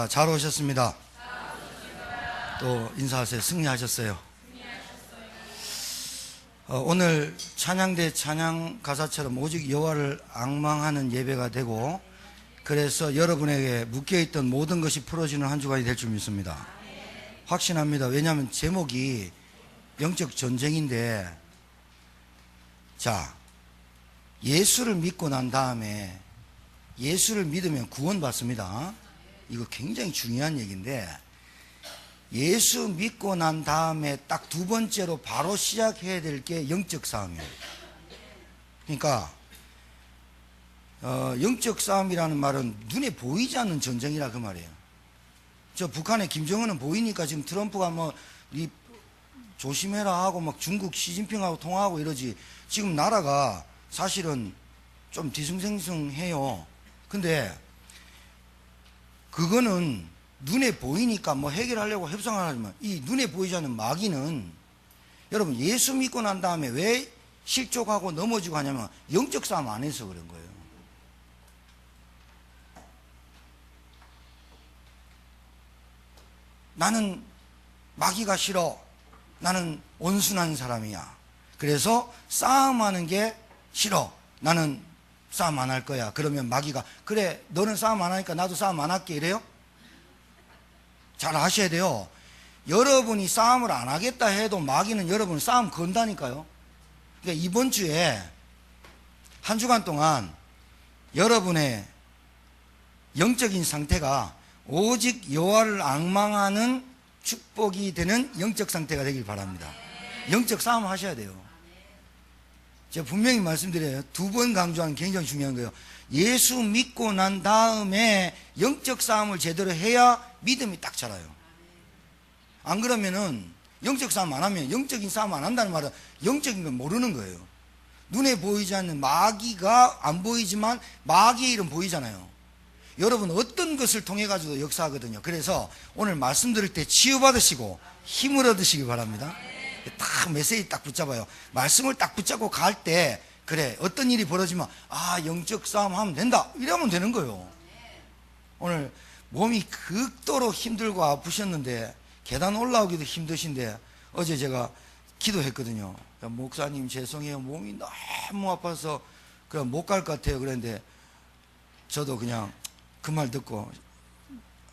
잘 오셨습니다. 또 인사하세요. 승리하셨어요. 오늘 찬양대 찬양 가사처럼 오직 여호와를 앙망하는 예배가 되고, 그래서 여러분에게 묶여있던 모든 것이 풀어지는 한 주간이 될 줄 믿습니다. 확신합니다. 왜냐하면 제목이 영적 전쟁인데, 자, 예수를 믿고 난 다음에, 예수를 믿으면 구원받습니다. 이거 굉장히 중요한 얘기인데, 예수 믿고 난 다음에 딱 두 번째로 바로 시작해야 될 게 영적 싸움이에요. 그러니까 영적 싸움이라는 말은 눈에 보이지 않는 전쟁이라 그 말이에요. 저 북한의 김정은은 보이니까 지금 트럼프가 뭐 조심해라 하고 막 중국 시진핑하고 통화하고 이러지, 지금 나라가 사실은 좀 뒤숭생숭해요. 근데 그거는 눈에 보이니까 뭐 해결하려고 협상을 하지만, 이 눈에 보이지 않는 마귀는, 여러분 예수 믿고 난 다음에 왜 실족하고 넘어지고 하냐면 영적 싸움 안 해서 그런 거예요. 나는 마귀가 싫어, 나는 온순한 사람이야, 그래서 싸움하는 게 싫어, 나는 싸움 안 할 거야. 그러면 마귀가, 그래 너는 싸움 안 하니까 나도 싸움 안 할게, 이래요? 잘 아셔야 돼요. 여러분이 싸움을 안 하겠다 해도 마귀는 여러분 싸움 건다니까요. 그러니까 이번 주에 한 주간 동안 여러분의 영적인 상태가 오직 여호와를 앙망하는 축복이 되는 영적 상태가 되길 바랍니다. 영적 싸움 하셔야 돼요. 제가 분명히 말씀드려요. 두 번 강조하는 게 굉장히 중요한 거예요. 예수 믿고 난 다음에 영적 싸움을 제대로 해야 믿음이 딱 자라요. 안 그러면은 영적 싸움 안 하면, 영적인 싸움 안 한다는 말은 영적인 걸 모르는 거예요. 눈에 보이지 않는 마귀가 안 보이지만 마귀의 일은 보이잖아요. 여러분 어떤 것을 통해 가지고 역사하거든요. 그래서 오늘 말씀 들을 때 치유받으시고 힘을 얻으시기 바랍니다. 딱 메시지 딱 붙잡아요. 말씀을 딱 붙잡고 갈 때, 그래 어떤 일이 벌어지면 영적 싸움 하면 된다, 이러면 되는 거예요. 오늘 몸이 극도로 힘들고 아프셨는데, 계단 올라오기도 힘드신데, 어제 제가 기도했거든요. 목사님 죄송해요, 몸이 너무 아파서 못 갈 것 같아요. 그랬는데 저도 그냥 그 말 듣고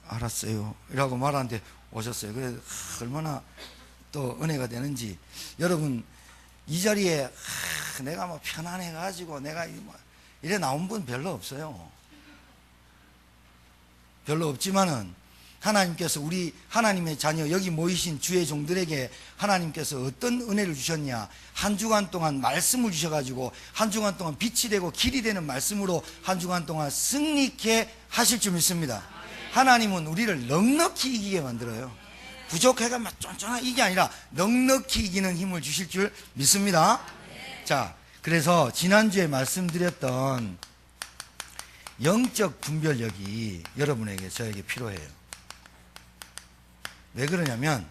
알았어요 이라고 말하는데 오셨어요. 그래서 얼마나 또 은혜가 되는지. 여러분 이 자리에 내가 뭐 편안해 가지고 내가 이래 나온 분 별로 없어요. 별로 없지만은 하나님께서 우리 하나님의 자녀, 여기 모이신 주의 종들에게 하나님께서 어떤 은혜를 주셨냐, 한 주간 동안 말씀을 주셔가지고 한 주간 동안 빛이 되고 길이 되는 말씀으로 한 주간 동안 승리케 하실 줄 믿습니다. 하나님은 우리를 넉넉히 이기게 만들어요. 부족해가 막 쫀쫀하게 이게 아니라 넉넉히 이기는 힘을 주실 줄 믿습니다. 자, 그래서 지난주에 말씀드렸던 영적 분별력이 여러분에게, 저에게 필요해요. 왜 그러냐면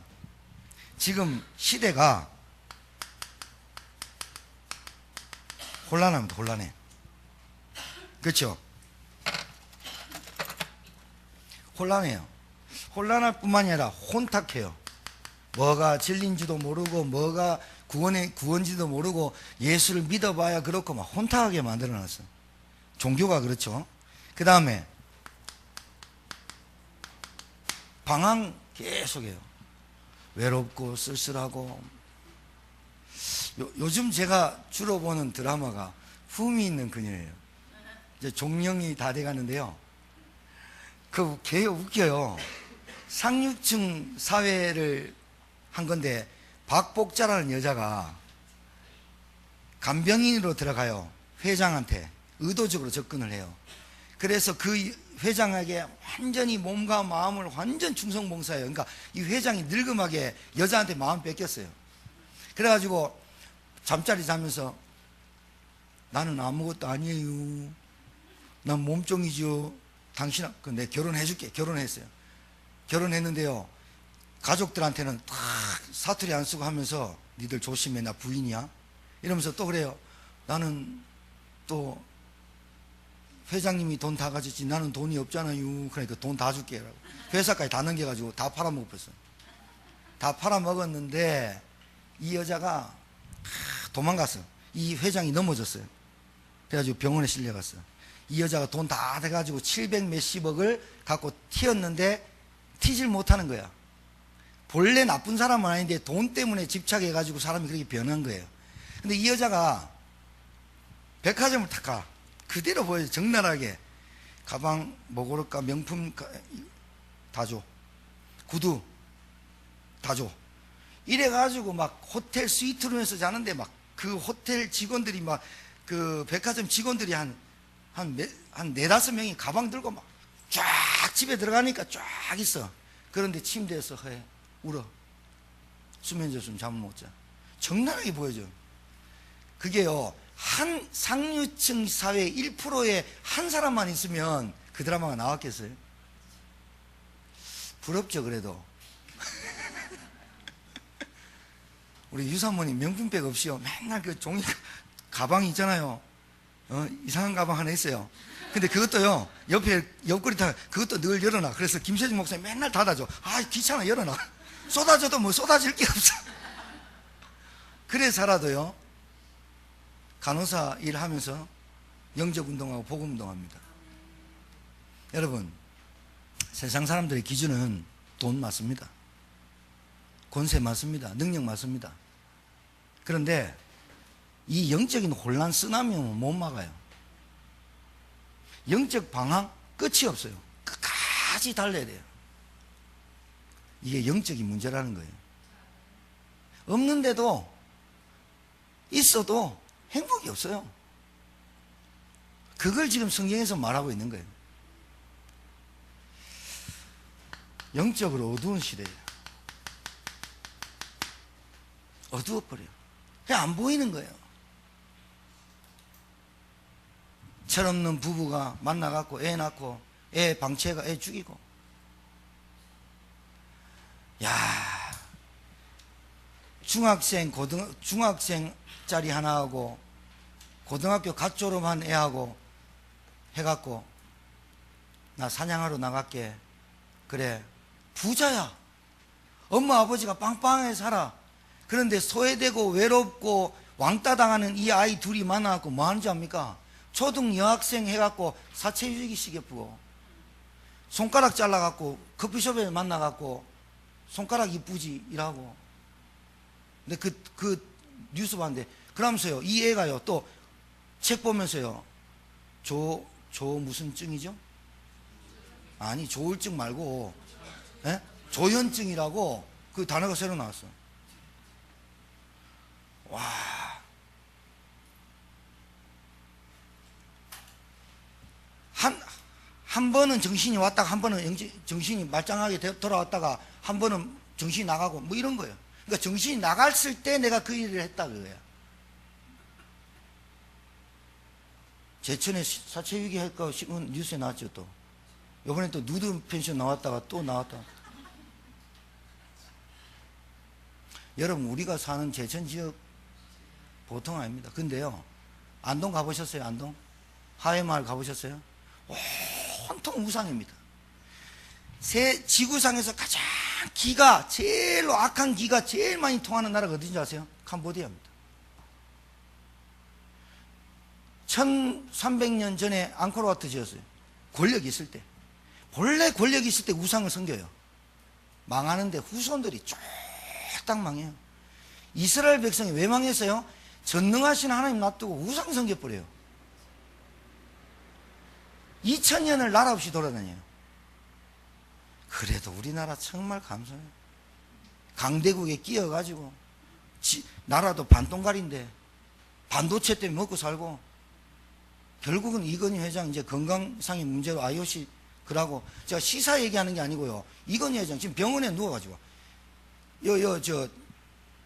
지금 시대가 혼란합니다. 혼란해. 그렇죠? 혼란해요. 혼란할 뿐만이 아니라 혼탁해요. 뭐가 진리인지도 모르고 뭐가 구원인지도 모르고 예수를 믿어봐야 그렇고 막 혼탁하게 만들어놨어요. 종교가 그렇죠. 그 다음에 방황 계속해요. 외롭고 쓸쓸하고. 요즘 제가 주로 보는 드라마가 품이 있는 그녀예요. 이제 종영이 다 돼가는데요. 그 개 웃겨요. 상류층 사회를 한 건데, 박복자라는 여자가 간병인으로 들어가요. 회장한테 의도적으로 접근을 해요. 그래서 그 회장에게 완전히 몸과 마음을 완전 충성봉사해요. 그러니까 이 회장이 늙음하게 여자한테 마음 뺏겼어요. 그래가지고 잠자리 자면서 나는 아무것도 아니에요, 난 몸종이죠, 당신 내 결혼해줄게. 결혼했어요. 결혼했는데요, 가족들한테는 다 사투리 안 쓰고 하면서 니들 조심해, 나 부인이야 이러면서 또 그래요. 나는 또 회장님이 돈 다 가졌지 나는 돈이 없잖아요. 그러니까 돈 다 줄게 라고 회사까지 다 넘겨가지고 다 팔아먹었어. 다 팔아먹었는데 이 여자가 도망갔어. 이 회장이 넘어졌어요. 그래가지고 병원에 실려갔어. 이 여자가 돈 다 돼가지고 700 몇십억을 갖고 튀었는데 튀질 못하는 거야. 본래 나쁜 사람은 아닌데 돈 때문에 집착해가지고 사람이 그렇게 변한 거예요. 근데 이 여자가 백화점을 탁 가. 그대로 보여요. 적나라하게. 가방 뭐 고를까? 명품 다 줘. 구두 다 줘. 이래가지고 막 호텔 스위트룸에서 자는데 막 그 호텔 직원들이 막 그 백화점 직원들이 한 네다섯 명이 가방 들고 막 쫙 집에 들어가니까 쫙 있어. 그런데 침대에서 허해. 울어. 수면제 없으면 잠을 못 자. 적나라하게 보여줘. 그게요, 한 상류층 사회 1%의 한 사람만 있으면 그 드라마가 나왔겠어요? 부럽죠, 그래도. 우리 유사모님 명품백 없이요. 맨날 그 종이 가방이 있잖아요. 이상한 가방 하나 있어요. 근데 그것도요, 옆구리 다, 그것도 늘 열어놔. 그래서 김세진 목사님 맨날 닫아줘. 아, 귀찮아, 열어놔. 쏟아져도 뭐 쏟아질 게 없어. 그래 살아도요, 간호사 일하면서 영접운동하고 복음운동합니다. 여러분, 세상 사람들의 기준은 돈 맞습니다. 권세 맞습니다. 능력 맞습니다. 그런데 이 영적인 혼란 쓰나미는 못 막아요. 영적 방황 끝이 없어요. 끝까지 달려야 돼요. 이게 영적인 문제라는 거예요. 없는데도 있어도 행복이 없어요. 그걸 지금 성경에서 말하고 있는 거예요. 영적으로 어두운 시대예요. 어두워버려요. 그냥 안 보이는 거예요. 철없는 부부가 만나갖고 애 낳고 애 방치해가 애 죽이고. 야, 중학생짜리 하나하고 고등학교 갓 졸업한 애하고 해갖고 나 사냥하러 나갈게. 그래, 부자야. 엄마 아버지가 빵빵하게 살아. 그런데 소외되고 외롭고 왕따 당하는 이 아이 둘이 만나갖고 뭐 하는지 압니까? 초등 여학생 해갖고 사체유지기 시계프고 손가락 잘라갖고 커피숍에 만나갖고 손가락 이쁘지 이라고. 근데 그 뉴스 봤는데 그러면서요, 이 애가요 또 책 보면서요, 조 무슨 증이죠? 아니, 조울증 말고 조현증이라고 그 단어가 새로 나왔어. 와, 한 번은 정신이 왔다가 한 번은 정신이 말짱하게 돌아왔다가 한 번은 정신이 나가고 뭐 이런 거예요. 그러니까 정신이 나갔을 때 내가 그 일을 했다 그거야. 제천에 사체유기 할까 신문 뉴스에 나왔죠. 또 이번에 또 누드 펜션 나왔다가 또 나왔다. 여러분, 우리가 사는 제천 지역 보통 아닙니다. 근데요, 안동 가보셨어요? 안동? 하회마을 가보셨어요? 온통 우상입니다. 지구상에서 가장 제일로 악한 기가 제일 많이 통하는 나라가 어딘지 아세요? 캄보디아입니다. 1300년 전에 앙코르와트 지었어요. 권력이 있을 때. 본래 권력이 있을 때 우상을 섬겨요. 망하는데 후손들이 쫙딱 망해요. 이스라엘 백성이 왜 망했어요? 전능하신 하나님 놔두고 우상 섬겨버려요. 2000년을 나라 없이 돌아다녀요. 그래도 우리나라 정말 감사해요. 강대국에 끼어가지고 나라도 반동갈인데 반도체 때문에 먹고 살고, 결국은 이건희 회장 이제 건강상의 문제로 IOC 그러고, 제가 시사 얘기하는 게 아니고요, 이건희 회장 지금 병원에 누워가지고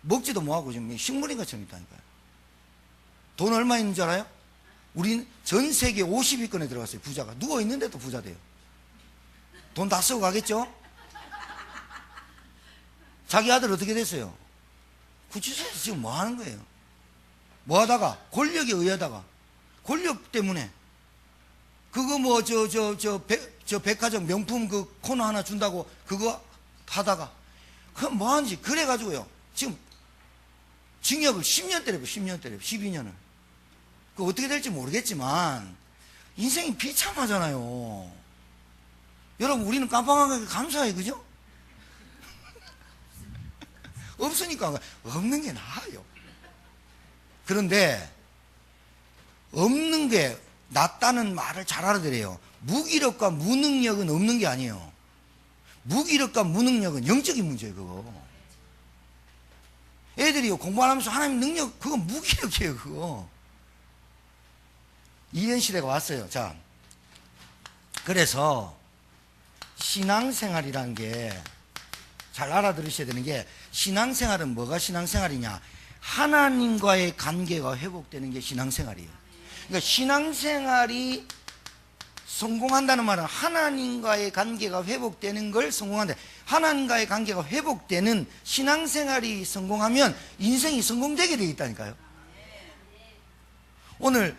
먹지도 뭐하고 지금 식물인 것처럼 있다니까요. 돈 얼마 있는 줄 알아요? 우린 전 세계 50위권에 들어갔어요. 부자가 누워있는데도 부자 돼요. 돈 다 쓰고 가겠죠? 자기 아들 어떻게 됐어요? 구치소에서 지금 뭐 하는 거예요? 뭐 하다가 권력에 의하다가 권력 때문에 그거 뭐 저 백화점 명품 그 코너 하나 준다고 그거 하다가 그럼 뭐하는지 그래가지고요 지금 징역을 10년 때려요. 10년 때려요. 12년을. 그 어떻게 될지 모르겠지만 인생이 비참하잖아요. 여러분 우리는 깜빵하게 감사해, 그죠? 없으니까 없는 게 나아요. 그런데 없는 게 낫다는 말을 잘 알아들어요. 무기력과 무능력은 없는 게 아니에요. 무기력과 무능력은 영적인 문제예요. 그거 애들이 공부 안 하면서 하나님 능력 그거 무기력이에요. 그거 이런 시대가 왔어요. 자, 그래서 신앙생활이라는 게 잘 알아들으셔야 되는 게 신앙생활은 뭐가 신앙생활이냐? 하나님과의 관계가 회복되는 게 신앙생활이에요. 그러니까 신앙생활이 성공한다는 말은 하나님과의 관계가 회복되는 걸 성공한다. 하나님과의 관계가 회복되는 신앙생활이 성공하면 인생이 성공되게 되어 있다니까요. 오늘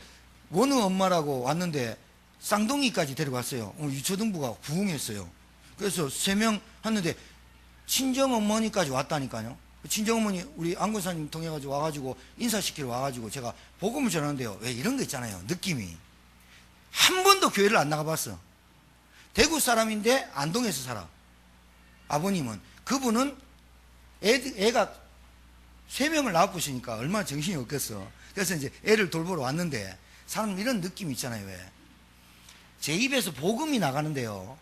원우 엄마라고 왔는데 쌍둥이까지 데려갔어요. 오늘 유초등부가 부흥했어요. 그래서 3명 했는데 친정어머니까지 왔다니까요. 친정어머니 우리 안권사님 통해가지고 와가지고 인사시키러 와가지고 제가 복음을 전하는데요. 왜 이런 거 있잖아요. 느낌이 한 번도 교회를 안 나가봤어. 대구 사람인데 안동에서 살아. 아버님은 그분은 애가 3명을 낳아보시니까 얼마나 정신이 없겠어. 그래서 이제 애를 돌보러 왔는데 사람 이런 느낌이 있잖아요. 왜? 제 입에서 복음이 나가는데요.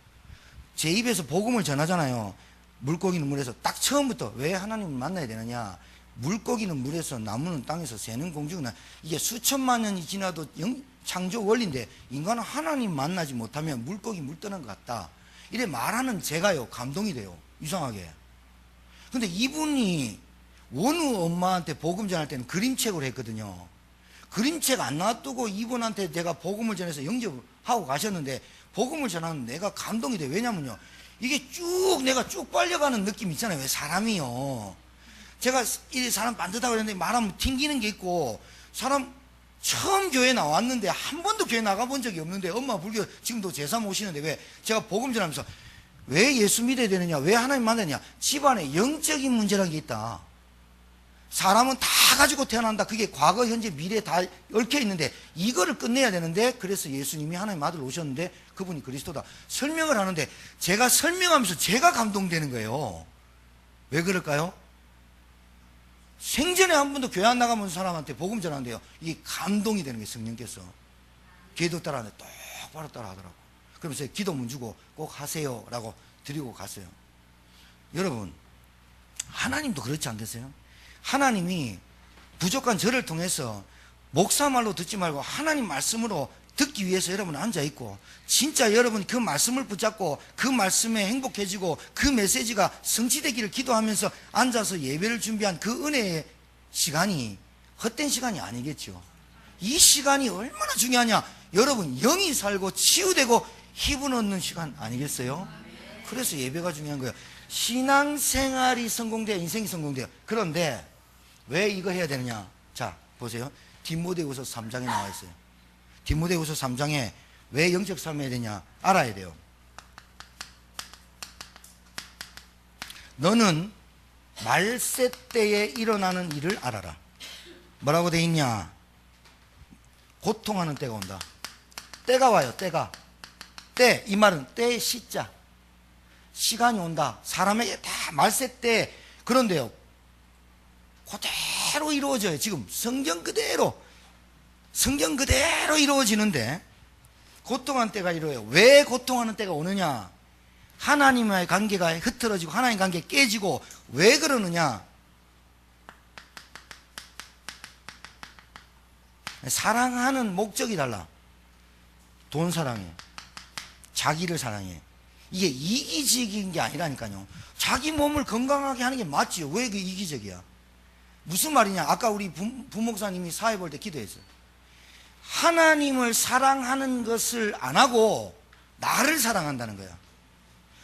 제 입에서 복음을 전하잖아요. 물고기는 물에서 딱 처음부터 왜 하나님을 만나야 되느냐? 물고기는 물에서 나무는 땅에서 새는 공중은 이게 수천만 년이 지나도 창조 원리인데 인간은 하나님 만나지 못하면 물고기 물 떠난 것 같다. 이래 말하는 제가요 감동이 돼요. 이상하게. 근데 이분이 원우 엄마한테 복음 전할 때는 그림책으로 했거든요. 그림책 안 놔두고 이분한테 제가 복음을 전해서 영접하고 가셨는데 복음을 전하는 내가 감동이 돼요. 왜냐면요 이게 쭉 내가 쭉 빨려가는 느낌 있잖아요. 왜 사람이요. 제가 이 사람 반듯하고 그랬는데 말하면 튕기는 게 있고 사람 처음 교회 나왔는데 한 번도 교회 나가본 적이 없는데 엄마 불교 지금도 제사 모시는데 왜 제가 복음 전하면서 왜 예수 믿어야 되느냐? 왜 하나님 만나냐? 집안에 영적인 문제라는 게 있다. 사람은 다 가지고 태어난다. 그게 과거, 현재, 미래 다 얽혀 있는데 이거를 끝내야 되는데 그래서 예수님이 하나님 아들 오셨는데 그분이 그리스도다. 설명을 하는데 제가 설명하면서 제가 감동되는 거예요. 왜 그럴까요? 생전에 한 번도 교회 안 나가본 사람한테 복음 전하는데요. 이게 감동이 되는 게 성령께서. 기도 따라하는데 똑바로 따라 하더라고. 그러면서 기도문 주고 꼭 하세요 라고 드리고 갔어요. 여러분 하나님도 그렇지 않겠어요? 하나님이 부족한 저를 통해서 목사 말로 듣지 말고 하나님 말씀으로 듣기 위해서 여러분 앉아있고 진짜 여러분 그 말씀을 붙잡고 그 말씀에 행복해지고 그 메시지가 성취되기를 기도하면서 앉아서 예배를 준비한 그 은혜의 시간이 헛된 시간이 아니겠죠. 이 시간이 얼마나 중요하냐. 여러분 영이 살고 치유되고 힘을 얻는 시간 아니겠어요? 그래서 예배가 중요한 거예요. 신앙생활이 성공돼야 인생이 성공돼요. 그런데 왜 이거 해야 되느냐? 자 보세요. 디모데후서 3장에 나와 있어요. 디모데후서 3장에 왜 영적 삶을 해야 되냐 알아야 돼요. 너는 말세 때에 일어나는 일을 알아라. 뭐라고 돼 있냐? 고통하는 때가 온다. 때가 와요. 때가. 때, 이 말은 때의 시자. 시간이 온다. 사람에게 다 말세 때. 그런데요 그대로 이루어져요. 지금 성경 그대로 이루어지는데 고통하는 때가 이루어요. 왜 고통하는 때가 오느냐? 하나님과의 관계가 흐트러지고 하나님 관계 깨지고. 왜 그러느냐? 사랑하는 목적이 달라. 돈 사랑해, 자기를 사랑해. 이게 이기적인 게 아니라니까요. 자기 몸을 건강하게 하는 게 맞지요. 왜 그 이기적이야? 무슨 말이냐? 아까 우리 부목사님이 사회 볼 때 기도했어요. 하나님을 사랑하는 것을 안 하고 나를 사랑한다는 거야.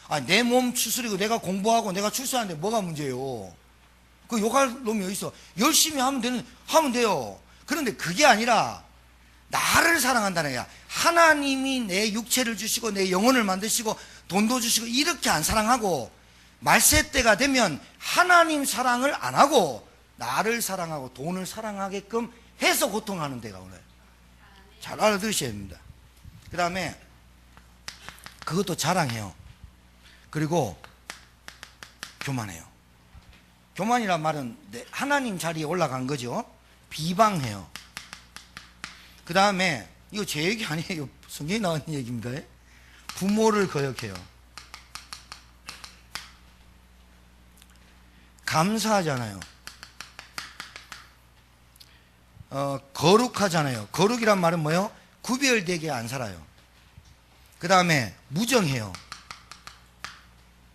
아, 내 몸 추스리고 내가 공부하고 내가 출세하는데 뭐가 문제예요? 그 욕할 놈이 어디 있어? 열심히 하면 돼요. 그런데 그게 아니라 나를 사랑한다는 거야. 하나님이 내 육체를 주시고 내 영혼을 만드시고 돈도 주시고 이렇게 안 사랑하고 말세 때가 되면 하나님 사랑을 안 하고 나를 사랑하고 돈을 사랑하게끔 해서 고통하는 데가 오늘 잘 알아두셔야 됩니다. 그 다음에 그것도 자랑해요. 그리고 교만해요. 교만이란 말은 하나님 자리에 올라간 거죠. 비방해요. 그 다음에 이거 제 얘기 아니에요. 성경에 나온 얘기입니다. 부모를 거역해요. 감사하잖아요. 거룩하잖아요. 거룩이란 말은 뭐예요? 구별되게 안 살아요. 그 다음에 무정해요.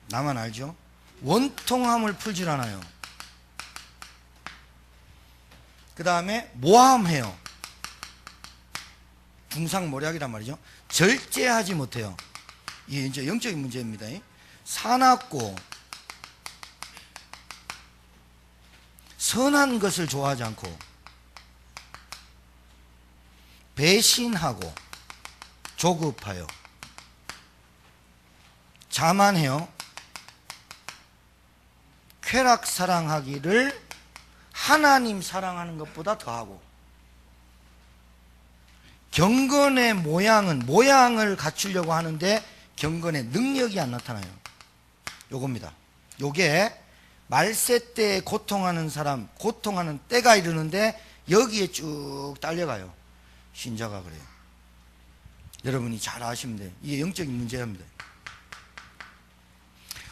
나만 알죠? 원통함을 풀질 않아요. 그 다음에 모함해요. 중상모략이란 말이죠. 절제하지 못해요. 이게 이제 영적인 문제입니다. 사납고 선한 것을 좋아하지 않고 배신하고 조급하여 자만해요. 쾌락 사랑하기를 하나님 사랑하는 것보다 더하고 경건의 모양을 갖추려고 하는데 경건의 능력이 안 나타나요. 요겁니다. 요게 말세 때에 고통하는 사람, 고통하는 때가 이르는데 여기에 쭉 딸려가요. 신자가 그래요. 여러분이 잘 아시면 돼요. 이게 영적인 문제입니다.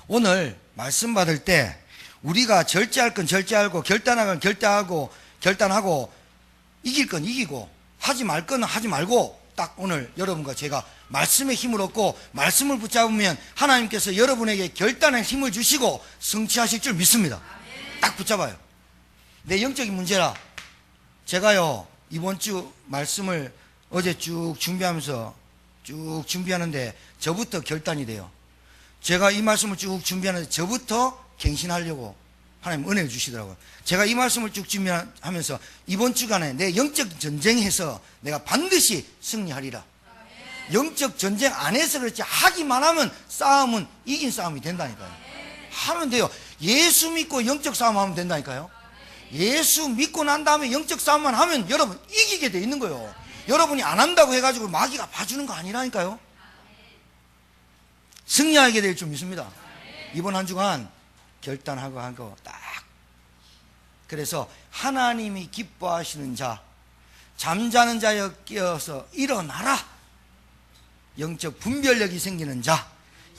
오늘 말씀 받을 때 우리가 절제할 건 절제하고 결단할 건 결단하고 이길 건 이기고 하지 말 건 하지 말고 딱 오늘 여러분과 제가 말씀의 힘을 얻고 말씀을 붙잡으면 하나님께서 여러분에게 결단의 힘을 주시고 성취하실 줄 믿습니다. 딱 붙잡아요. 내 영적인 문제라 제가요 이번 주 말씀을 어제 쭉 준비하는데 저부터 결단이 돼요. 제가 이 말씀을 쭉 준비하는데 저부터 갱신하려고 하나님 은혜를 주시더라고요. 제가 이 말씀을 쭉 준비하면서 이번 주간에 내 영적 전쟁에서 내가 반드시 승리하리라. 영적 전쟁 안에서 그렇지 하기만 하면 싸움은 이긴 싸움이 된다니까요. 하면 돼요. 예수 믿고 영적 싸움 하면 된다니까요. 예수 믿고 난 다음에 영적 싸움만 하면 여러분 이기게 돼 있는 거예요. 여러분이 안 한다고 해가지고 마귀가 봐주는 거 아니라니까요. 승리하게 될 줄 믿습니다. 이번 한 주간 결단하고 한 거 딱. 그래서 하나님이 기뻐하시는 자, 잠자는 자여 깨어서 일어나라. 영적 분별력이 생기는 자,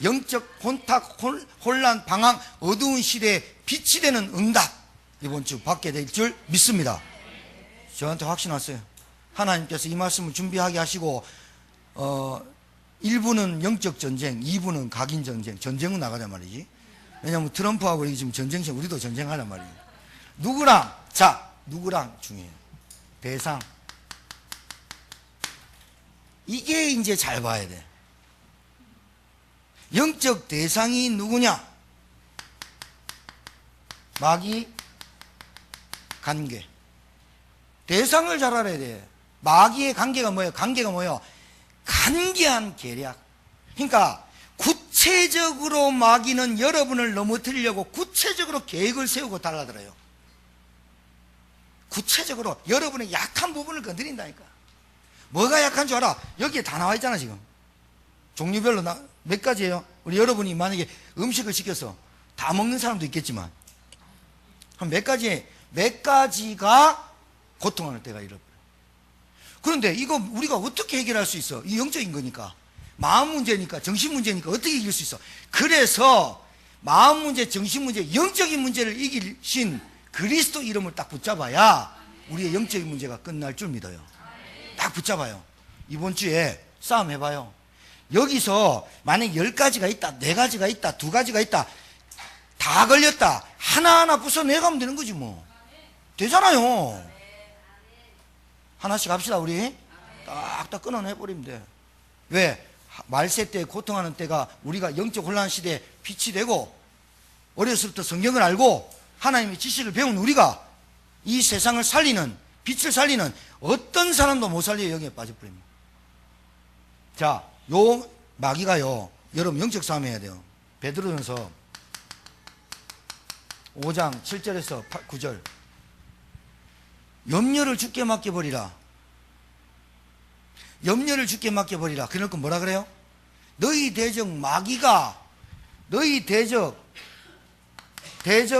영적 혼탁, 혼란, 방황, 어두운 시대에 빛이 되는 응답 이번 주 받게 될 줄 믿습니다. 저한테 확신 왔어요. 하나님께서 이 말씀을 준비하게 하시고 1부는 영적 전쟁, 2부는 각인 전쟁. 전쟁은 나가자 말이지. 왜냐하면 트럼프하고 지금 전쟁시 우리도 전쟁하란 말이에요. 누구랑 중요해요. 대상. 이게 이제 잘 봐야 돼. 영적 대상이 누구냐? 마귀, 관계. 대상을 잘 알아야 돼. 마귀의 관계가 뭐예요? 간계한 계략. 그러니까 구체적으로 마귀는 여러분을 넘어뜨리려고 구체적으로 계획을 세우고 달라들어요. 구체적으로 여러분의 약한 부분을 건드린다니까. 뭐가 약한 줄 알아? 여기에 다 나와 있잖아. 지금 종류별로 몇 가지예요. 우리 여러분이 만약에 음식을 시켜서 다 먹는 사람도 있겠지만 한 몇 가지가 고통하는 때가 이렇어요. 그런데 이거 우리가 어떻게 해결할 수 있어? 이 영적인 거니까, 마음 문제니까, 정신 문제니까 어떻게 이길 수 있어? 그래서 마음 문제, 정신 문제, 영적인 문제를 이기신 그리스도 이름을 딱 붙잡아야 우리의 영적인 문제가 끝날 줄 믿어요. 딱 붙잡아요. 이번 주에 싸움 해봐요. 여기서 만약 10가지가 있다, 4가지가 있다, 2가지가 있다, 다 걸렸다, 하나하나 부숴내가면 되는 거지 뭐. 되잖아요. 하나씩 합시다. 우리 딱딱 끊어내버리면 돼. 왜? 말세 때 고통하는 때가 우리가 영적 혼란 시대에 빛이 되고 어렸을 때 성경을 알고 하나님의 지식을 배운 우리가 이 세상을 살리는, 빛을 살리는 어떤 사람도 못 살려 여기에 빠져버립니다. 자, 요 마귀가요, 여러분 영적 싸움해야 돼요. 베드로전서 5장 7절에서 9절. 염려를 주께 맡겨버리라. 염려를 주께 맡겨버리라. 그러니까 뭐라 그래요? 너희 대적 마귀가, 너희 대적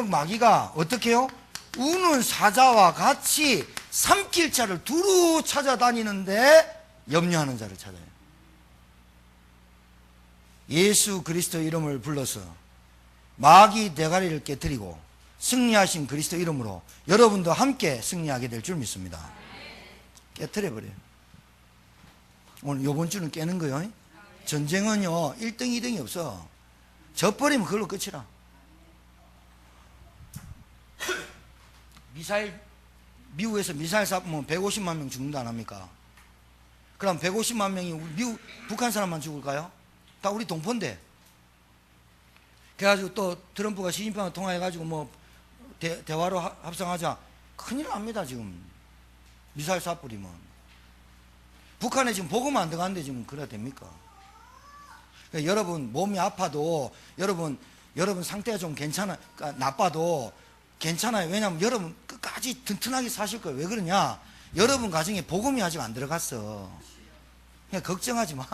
마귀가 어떻게 해요? 우는 사자와 같이 삼킬 자를 두루 찾아다니는데 염려하는 자를 찾아요. 예수 그리스도 이름을 불러서 마귀 대가리를 깨뜨리고 승리하신 그리스도 이름으로 여러분도 함께 승리하게 될 줄 믿습니다. 깨뜨려버려요. 오늘 요번 주는 깨는 거예요. 전쟁은요 1등 2등이 없어. 져버리면 그걸로 끝이라. 미국에서 미사일 쏴보면 150만 명 죽는다 안 합니까? 그럼 150만 명이 북한 사람만 죽을까요? 다 우리 동포인데. 그래가지고 또 트럼프가 시진핑하고 통화해가지고 뭐 대화로 합성하자. 큰일 납니다 지금. 미사일 쏴버리면. 북한에 지금 보고만 안 들어가는데 지금 그래야 됩니까? 그러니까 여러분 몸이 아파도 여러분 상태가 좀 그러니까 나빠도 괜찮아요. 왜냐하면 여러분 끝까지 튼튼하게 사실 거예요. 왜 그러냐? 여러분 가정에 복음이 아직 안 들어갔어. 그냥 걱정하지 마.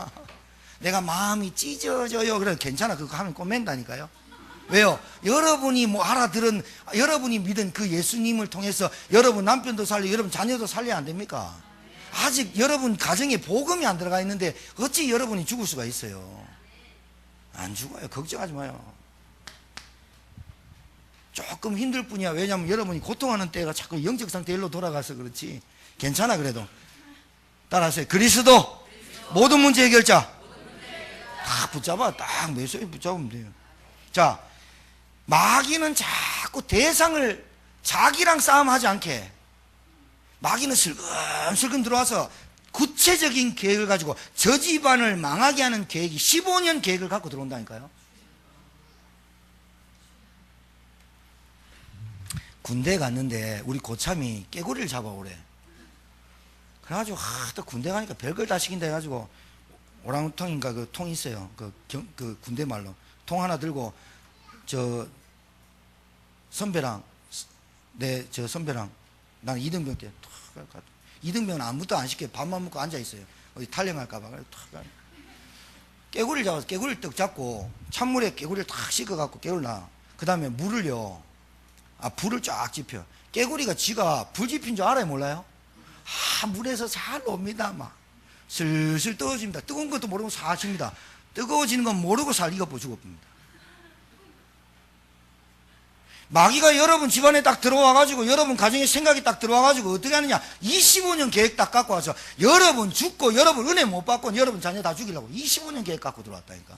내가 마음이 찢어져요. 그래 괜찮아. 그거 하면 꼬맨다니까요. 왜요? 여러분이 뭐 여러분이 믿은 그 예수님을 통해서 여러분 남편도 살리고 여러분 자녀도 살려야 안 됩니까? 아직 여러분 가정에 복음이 안 들어가 있는데 어찌 여러분이 죽을 수가 있어요? 안 죽어요. 걱정하지 마요. 조금 힘들 뿐이야. 왜냐하면 여러분이 고통하는 때가 자꾸 영적 상태 일로 돌아가서 그렇지. 괜찮아. 그래도 따라하세요. 그리스도 모든 문제 해결자. 딱 붙잡아. 딱 매수에 붙잡으면 돼요. 자, 마귀는 자꾸 대상을 자기랑 싸움하지 않게, 마귀는 슬금슬금 들어와서 구체적인 계획을 가지고 저 집안을 망하게 하는 계획이 15년 계획을 갖고 들어온다니까요. 군대 갔는데 우리 고참이 깨구리를 잡아오래. 그래가지고 또 군대 가니까 별걸 다 시킨다 해가지고 오랑우통인가 그 통 있어요. 그 군대 말로 통 하나 들고 저 선배랑 저 선배랑 나는 이등병 때 이등병은 아무것도 안 시켜. 밥만 먹고 앉아 있어요. 어디 탈영할까봐. 깨구리를 잡아서 깨구리를 떡 잡고 찬물에 깨구리를 탁 씻어갖고 깨구리 나. 그 다음에 물을요. 불을 쫙 지펴. 깨구리가 지가 불 지핀 줄 알아요? 몰라요? 물에서 잘 놉니다. 막 슬슬 뜨거워집니다. 뜨거운 것도 모르고 사십니다. 뜨거워지는 건 모르고 살 익어보 죽어봅니다. 마귀가 여러분 집안에 딱 들어와가지고 여러분 가정에 생각이 딱 들어와가지고 어떻게 하느냐? 25년 계획 딱 갖고 와서 여러분 죽고 여러분 은혜 못 받고 여러분 자녀 다 죽이려고 25년 계획 갖고 들어왔다니까.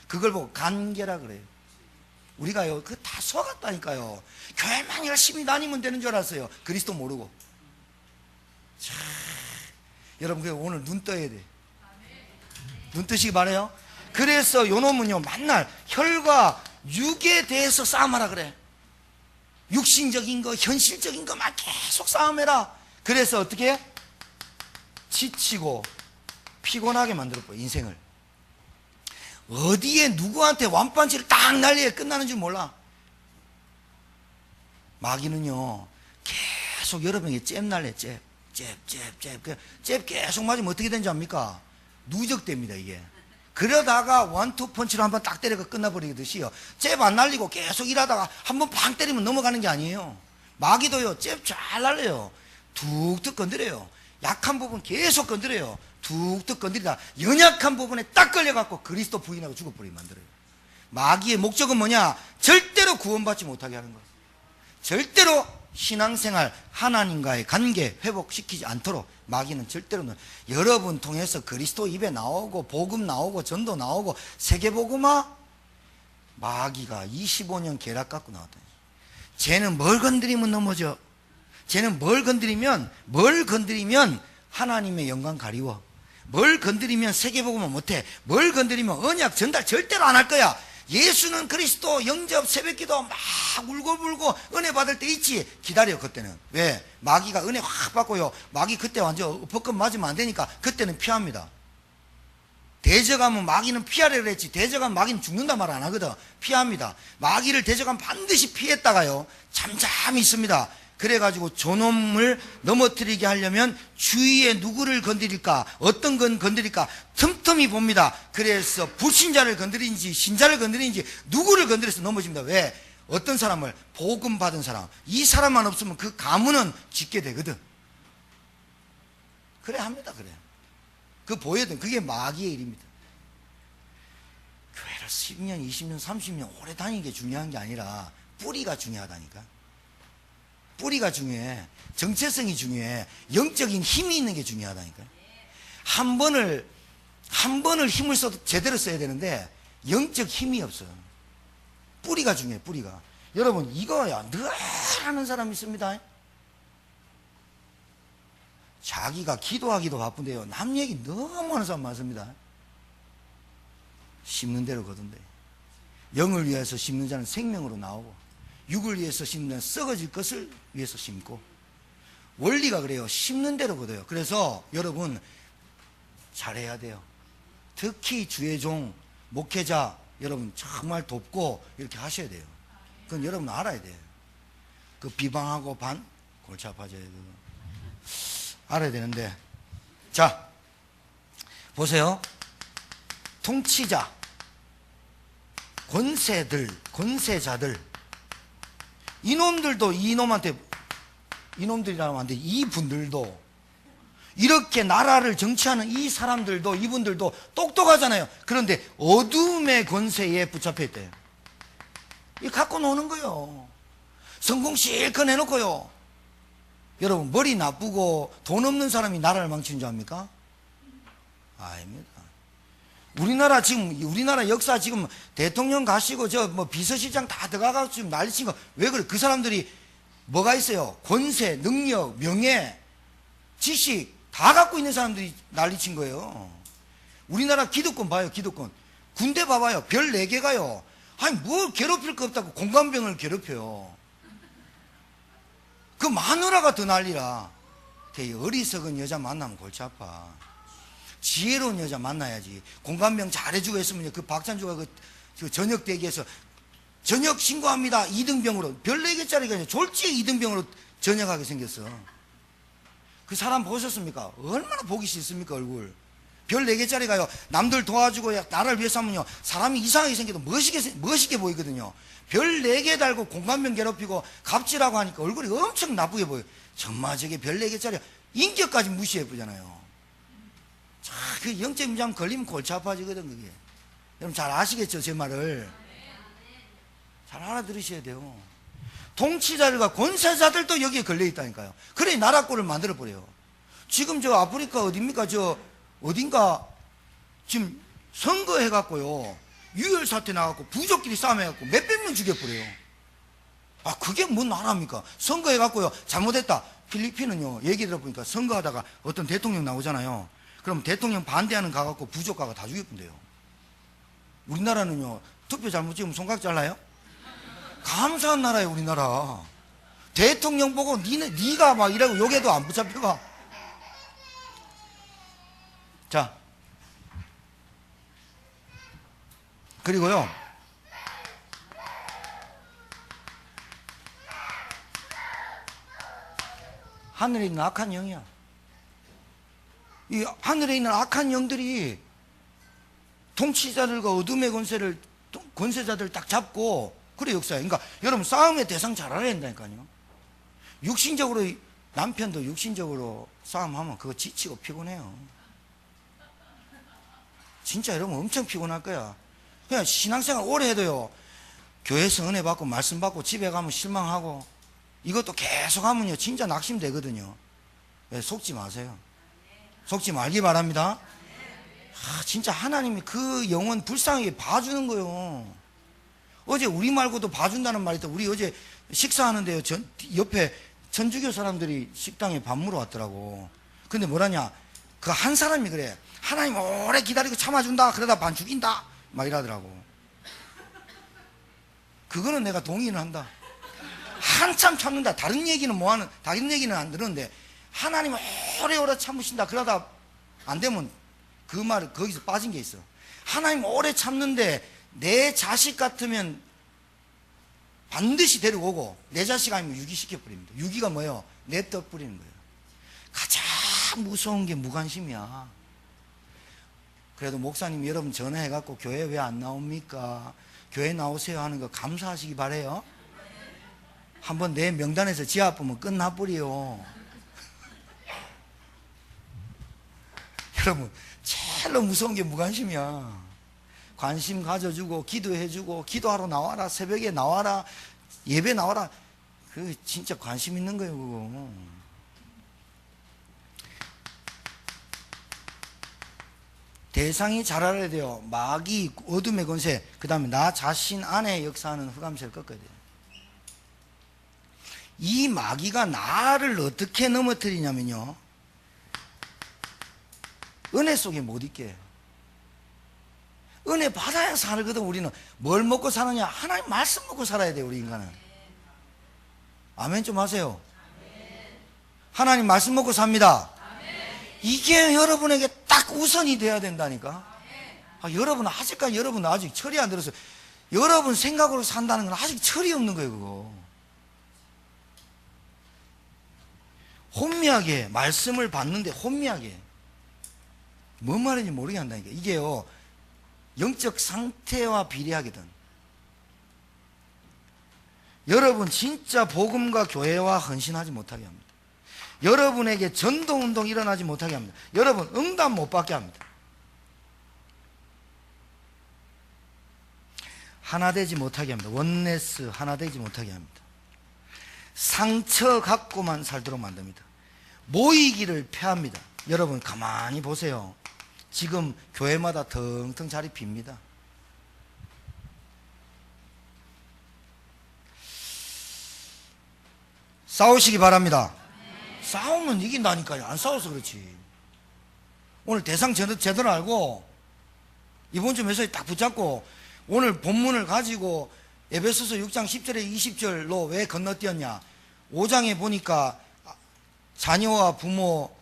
그걸 보고 간계라 그래요. 우리가요, 그거 다 속았다니까요. 교회만 열심히 다니면 되는 줄 알았어요. 그리스도 모르고. 자, 여러분, 오늘 눈 떠야 돼. 눈 뜨시기 바라요. 그래서 요 놈은요, 맨날 혈과 육에 대해서 싸움하라 그래. 육신적인 거, 현실적인 거만 계속 싸움해라. 그래서 어떻게 해? 지치고 피곤하게 만들어버려, 인생을. 어디에 누구한테 완판치를 딱 날려야 끝나는 줄 몰라. 마귀는요 계속 여러분에게 잽 날려. 잽 계속 맞으면 어떻게 되는지 압니까? 누적됩니다. 이게 그러다가 원투 펀치로 한번 딱 때려가 끝나버리듯이요. 잽 안 날리고 계속 일하다가 한번 팡 때리면 넘어가는 게 아니에요. 마귀도요 잽 잘 날려요. 툭툭 건드려요. 약한 부분 계속 건드려요. 툭툭 건드리다 연약한 부분에 딱 걸려갖고 그리스도 부인하고 죽어버리게 만들어요. 마귀의 목적은 뭐냐? 절대로 구원받지 못하게 하는 거예요. 절대로 신앙생활 하나님과의 관계 회복시키지 않도록 마귀는 절대로는 여러분 통해서 그리스도 입에 나오고 복음 나오고 전도 나오고 세계복음화 마귀가 25년 계략 갖고 나왔다. 쟤는 뭘 건드리면 넘어져. 쟤는 뭘 건드리면 하나님의 영광 가리워. 뭘 건드리면 세계복음화 못해. 뭘 건드리면 언약 전달 절대로 안 할 거야. 예수는 그리스도, 영접, 새벽기도 막 울고불고 은혜 받을 때 있지. 기다려. 그때는. 왜? 마귀가 은혜 확 받고요, 마귀 그때 완전 벚금 맞으면 안 되니까 그때는 피합니다. 대적하면 마귀는 피하려 그랬지, 대적하면 마귀는 죽는다 말 안 하거든. 피합니다. 마귀를 대적하면 반드시 피했다가요 잠잠히 있습니다. 그래가지고 저놈을 넘어뜨리게 하려면 주위에 누구를 건드릴까, 어떤 건 건드릴까 틈틈이 봅니다. 그래서 불신자를 건드리는지 신자를 건드리는지 누구를 건드려서 넘어집니다. 왜? 어떤 사람을? 복음 받은 사람. 이 사람만 없으면 그 가문은 짓게 되거든. 그래 합니다. 그래. 그 보여든 그게 마귀의 일입니다. 교회를 10년, 20년, 30년 오래 다니는 게 중요한 게 아니라 뿌리가 중요하다니까. 뿌리가 중요해. 정체성이 중요해. 영적인 힘이 있는 게 중요하다니까. 한 번을 힘을 써도 제대로 써야 되는데 영적 힘이 없어요. 뿌리가 중요해. 뿌리가. 여러분 이거야 늘 하는 사람 있습니다. 자기가 기도하기도 바쁜데요 남 얘기 너무 하는 사람 많습니다. 심는 대로 거둔대. 영을 위해서 심는 자는 생명으로 나오고, 육을 위해서 심는 자는 썩어질 것을 위해서 심고. 원리가 그래요. 심는 대로 거둬요. 그래서 여러분 잘해야 돼요. 특히 주의 종, 목회자 여러분 정말 돕고 이렇게 하셔야 돼요. 그건 여러분 알아야 돼요. 그 비방하고 골치 아파져요. 알아야 되는데. 자, 보세요. 통치자, 권세자들, 이놈들도 이놈들이라면 안 돼. 이분들도 이렇게 나라를 정치하는 이 사람들도, 이분들도 똑똑하잖아요. 그런데 어둠의 권세에 붙잡혀 있대요. 이 갖고 노는 거요. 성공 실컷 해놓고요. 여러분 머리 나쁘고 돈 없는 사람이 나라를 망치는 줄 압니까? 아닙니다. 우리나라 역사 지금 대통령 가시고 저 뭐 비서실장 다 들어가서 지금 난리친 거 왜 그래? 그 사람들이 뭐가 있어요? 권세, 능력, 명예, 지식 다 갖고 있는 사람들이 난리친 거예요. 우리나라 기득권 봐요. 기득권. 군대 봐봐요. 별 4개 가요. 아니 뭘 괴롭힐 거 없다고 공감병을 괴롭혀요. 그 마누라가 더 난리라. 되게 어리석은 여자 만나면 골치 아파. 지혜로운 여자 만나야지. 공감병 잘해주고 했으면 그 박찬주가 그 저녁 대기에서 저녁 신고합니다 2등병으로 별 4개짜리가 졸지에 2등병으로 전역하게 생겼어. 그 사람 보셨습니까? 얼마나 보기 싫습니까? 얼굴 별 4개짜리가요 남들 도와주고 나라를 위해서 하면요 사람이 이상하게 생겨도 멋있게 보이거든요. 별 4개 달고 공감병 괴롭히고 갑질하고 하니까 얼굴이 엄청 나쁘게 보여요. 정말 저게 별 4개짜리 인격까지 무시해 보잖아요. 자, 그 영적 임장 걸리면 골치 아파지거든. 그게 여러분 잘 아시겠죠? 제 말을 잘 알아들으셔야 돼요. 통치자들과 권세자들도 여기에 걸려있다니까요. 그래 나라꼴을 만들어버려요. 지금 저 아프리카 어딥니까? 저 어딘가 지금 선거해갖고요 유혈사태 나갖고 부족끼리 싸움해갖고 몇백 명 죽여버려요. 아 그게 뭔 나라입니까? 선거해갖고요 잘못했다. 필리핀은요 얘기 들어보니까 선거하다가 어떤 대통령 나오잖아요. 그럼 대통령 반대하는 가갖고 부족가가 다 죽여본대요. 우리나라는요 투표 잘못 찍으면 손가락 잘라요? 감사한 나라예요 우리나라. 대통령 보고 네가 막 이러고 욕해도 안 붙잡혀가. 자 그리고요 하늘에 있는 악한 영이야. 이 하늘에 있는 악한 영들이 통치자들과 어둠의 권세자들 딱 잡고 그래 역사야. 그러니까 여러분 싸움의 대상 잘 알아야 된다니까요. 육신적으로 남편도 육신적으로 싸움하면 그거 지치고 피곤해요. 진짜 여러분 엄청 피곤할 거야. 그냥 신앙생활 오래 해도요 교회에서 은혜 받고 말씀 받고 집에 가면 실망하고 이것도 계속 하면요 진짜 낙심되거든요. 네, 속지 마세요. 속지 말기 바랍니다. 진짜 하나님이 그 영혼 불쌍하게 봐주는 거예요. 어제 우리 말고도 봐준다는 말이 있다. 우리 어제 식사하는데요 옆에 천주교 사람들이 식당에 밥 먹으러 왔더라고. 근데 뭐라냐 그 한 사람이 그래 하나님 오래 기다리고 참아준다 그러다 반 죽인다 막 이러더라고. 그거는 내가 동의를 한다. 한참 참는다. 다른 얘기는 다른 얘기는 안 들었는데, 하나님은 오래오래 참으신다. 그러다 안 되면 그 말을 거기서 빠진 게 있어. 하나님 오래 참는데 내 자식 같으면 반드시 데리고 오고, 내 자식 아니면 유기시켜 버립니다. 유기가 뭐예요? 내 떡 뿌리는 거예요. 가장 무서운 게 무관심이야. 그래도 목사님 여러분 전화해갖고 교회 왜 안 나옵니까? 교회 나오세요 하는 거 감사하시기 바래요. 한번 내 명단에서 지압 보면 끝나버려요. 여러분 제일로 무서운 게 무관심이야. 관심 가져주고 기도해주고, 기도하러 나와라, 새벽에 나와라, 예배 나와라. 그 진짜 관심 있는 거예요 그거. 대상이 잘 알아야 돼요. 마귀, 어둠의 권세, 그 다음에 나 자신 안에 역사하는 흑암세를 꺾어야 돼요. 이 마귀가 나를 어떻게 넘어뜨리냐면요, 은혜 속에 못 있게. 은혜 받아야 살거든. 우리는 뭘 먹고 사느냐? 하나님 말씀 먹고 살아야 돼요 우리 인간은. 아멘 좀 하세요. 하나님 말씀 먹고 삽니다. 이게 여러분에게 딱 우선이 돼야 된다니까. 여러분 아직 철이 안 들었어요. 여러분 생각으로 산다는 건 아직 철이 없는 거예요 그거. 혼미하게 말씀을 받는데 혼미하게 뭔 말인지 모르게 한다니까. 이게요 영적 상태와 비례하거든. 여러분 진짜 복음과 교회와 헌신하지 못하게 합니다. 여러분에게 전도운동 일어나지 못하게 합니다. 여러분 응답 못 받게 합니다. 하나 되지 못하게 합니다. 원네스 하나 되지 못하게 합니다. 상처 갖고만 살도록 만듭니다. 모이기를 패합니다. 여러분 가만히 보세요. 지금 교회마다 텅텅 자리 빕니다. 싸우시기 바랍니다. 싸우면 이긴다니까요. 안 싸워서 그렇지. 오늘 대상 제대로 알고 이번 주 메시지 딱 붙잡고 오늘 본문을 가지고 에베소서 6장 10절에 20절로 왜 건너뛰었냐. 5장에 보니까 자녀와 부모,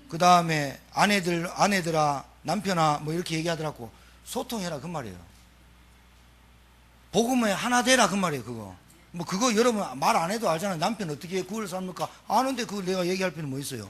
그 다음에 아내들아, 남편아 뭐 이렇게 얘기하더라고. 소통해라 그 말이에요. 복음에 하나 되라 그 말이에요. 그거 여러분 말 안 해도 알잖아요. 남편 어떻게 구을 삽니까? 아는데 그걸 내가 얘기할 필요는 뭐 있어요.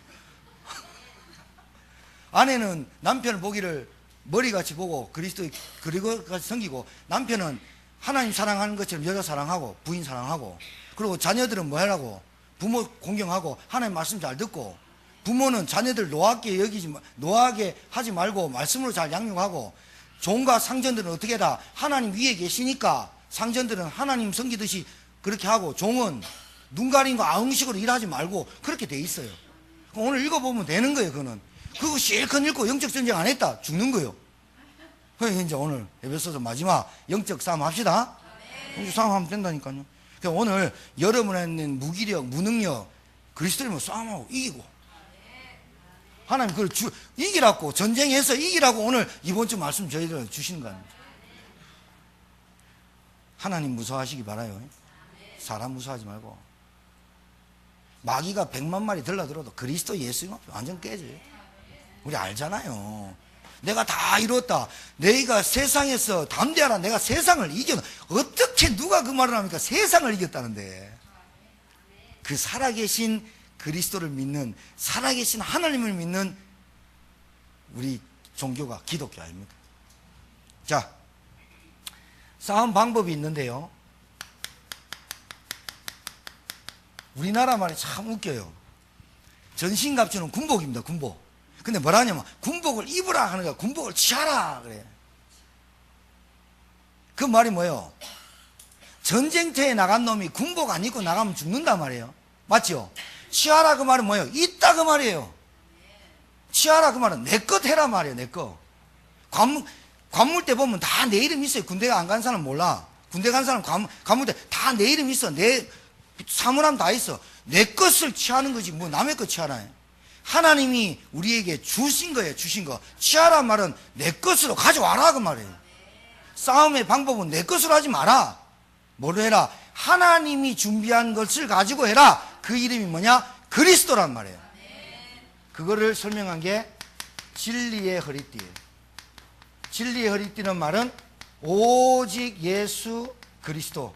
아내는 남편을 보기를 머리같이 보고 그리스도의 그리고같이 섬기고, 남편은 하나님 사랑하는 것처럼 여자 사랑하고 부인 사랑하고, 그리고 자녀들은 뭐 하라고? 부모 공경하고 하나님 말씀 잘 듣고, 부모는 자녀들 노하게 하지 말고 말씀으로 잘 양육하고, 종과 상전들은 어떻게 해라? 하나님 위에 계시니까 상전들은 하나님 섬기듯이 그렇게 하고, 종은 눈 가린 거 아웅식으로 일하지 말고 그렇게 돼 있어요. 오늘 읽어보면 되는 거예요. 그거 실컷 읽고 영적 전쟁 안 했다 죽는 거예요. 그래서 이제 오늘 에베소서 마지막 영적 싸움 합시다. 영적 싸움 하면 된다니까요. 그러니까 오늘 여러분에 있는 무기력, 무능력, 그리스도인으로 싸움하고 이기고, 하나님 그걸 이기라고, 전쟁에서 이기라고 오늘 이번 주 말씀 저희들 주시는 거 아닙니까? 하나님 무서워하시기 바라요. 사람 무서워하지 말고. 마귀가 100만 마리 들러들어도 그리스도 예수님 앞에 완전 깨져요. 우리 알잖아요. 내가 다 이뤘다. 너희가 세상에서 담대하라. 내가 세상을 이겼다. 어떻게 누가 그 말을 합니까? 세상을 이겼다는데. 그 살아계신 그리스도를 믿는, 살아계신 하나님을 믿는 우리 종교가 기독교 아닙니까? 자, 싸움 방법이 있는데요, 우리나라 말이 참 웃겨요. 전신갑주는 군복입니다. 군복. 근데 뭐라 하냐면 군복을 입으라 하는 거야. 군복을 취하라 그래. 그 말이 뭐예요? 전쟁터에 나간 놈이 군복 안 입고 나가면 죽는단 말이에요. 맞죠? 취하라 그 말은 뭐예요? 있다 그 말이에요. 취하라 그 말은 내 것 해라 말이에요. 내 것. 관물대 보면 다 내 이름 있어요. 군대 안 간 사람 몰라. 군대 간 사람 관물대 다 내 이름 있어. 내 사물함 다 있어. 내 것을 취하는 거지 뭐 남의 것 취하라. 하나님이 우리에게 주신 거예요. 주신 거. 취하라 말은 내 것으로 가져와라 그 말이에요. 싸움의 방법은 내 것으로 하지 마라. 뭘로 해라? 하나님이 준비한 것을 가지고 해라. 그 이름이 뭐냐? 그리스도란 말이에요. 그거를 설명한 게 진리의 허리띠예요. 진리의 허리띠는 말은 오직 예수 그리스도,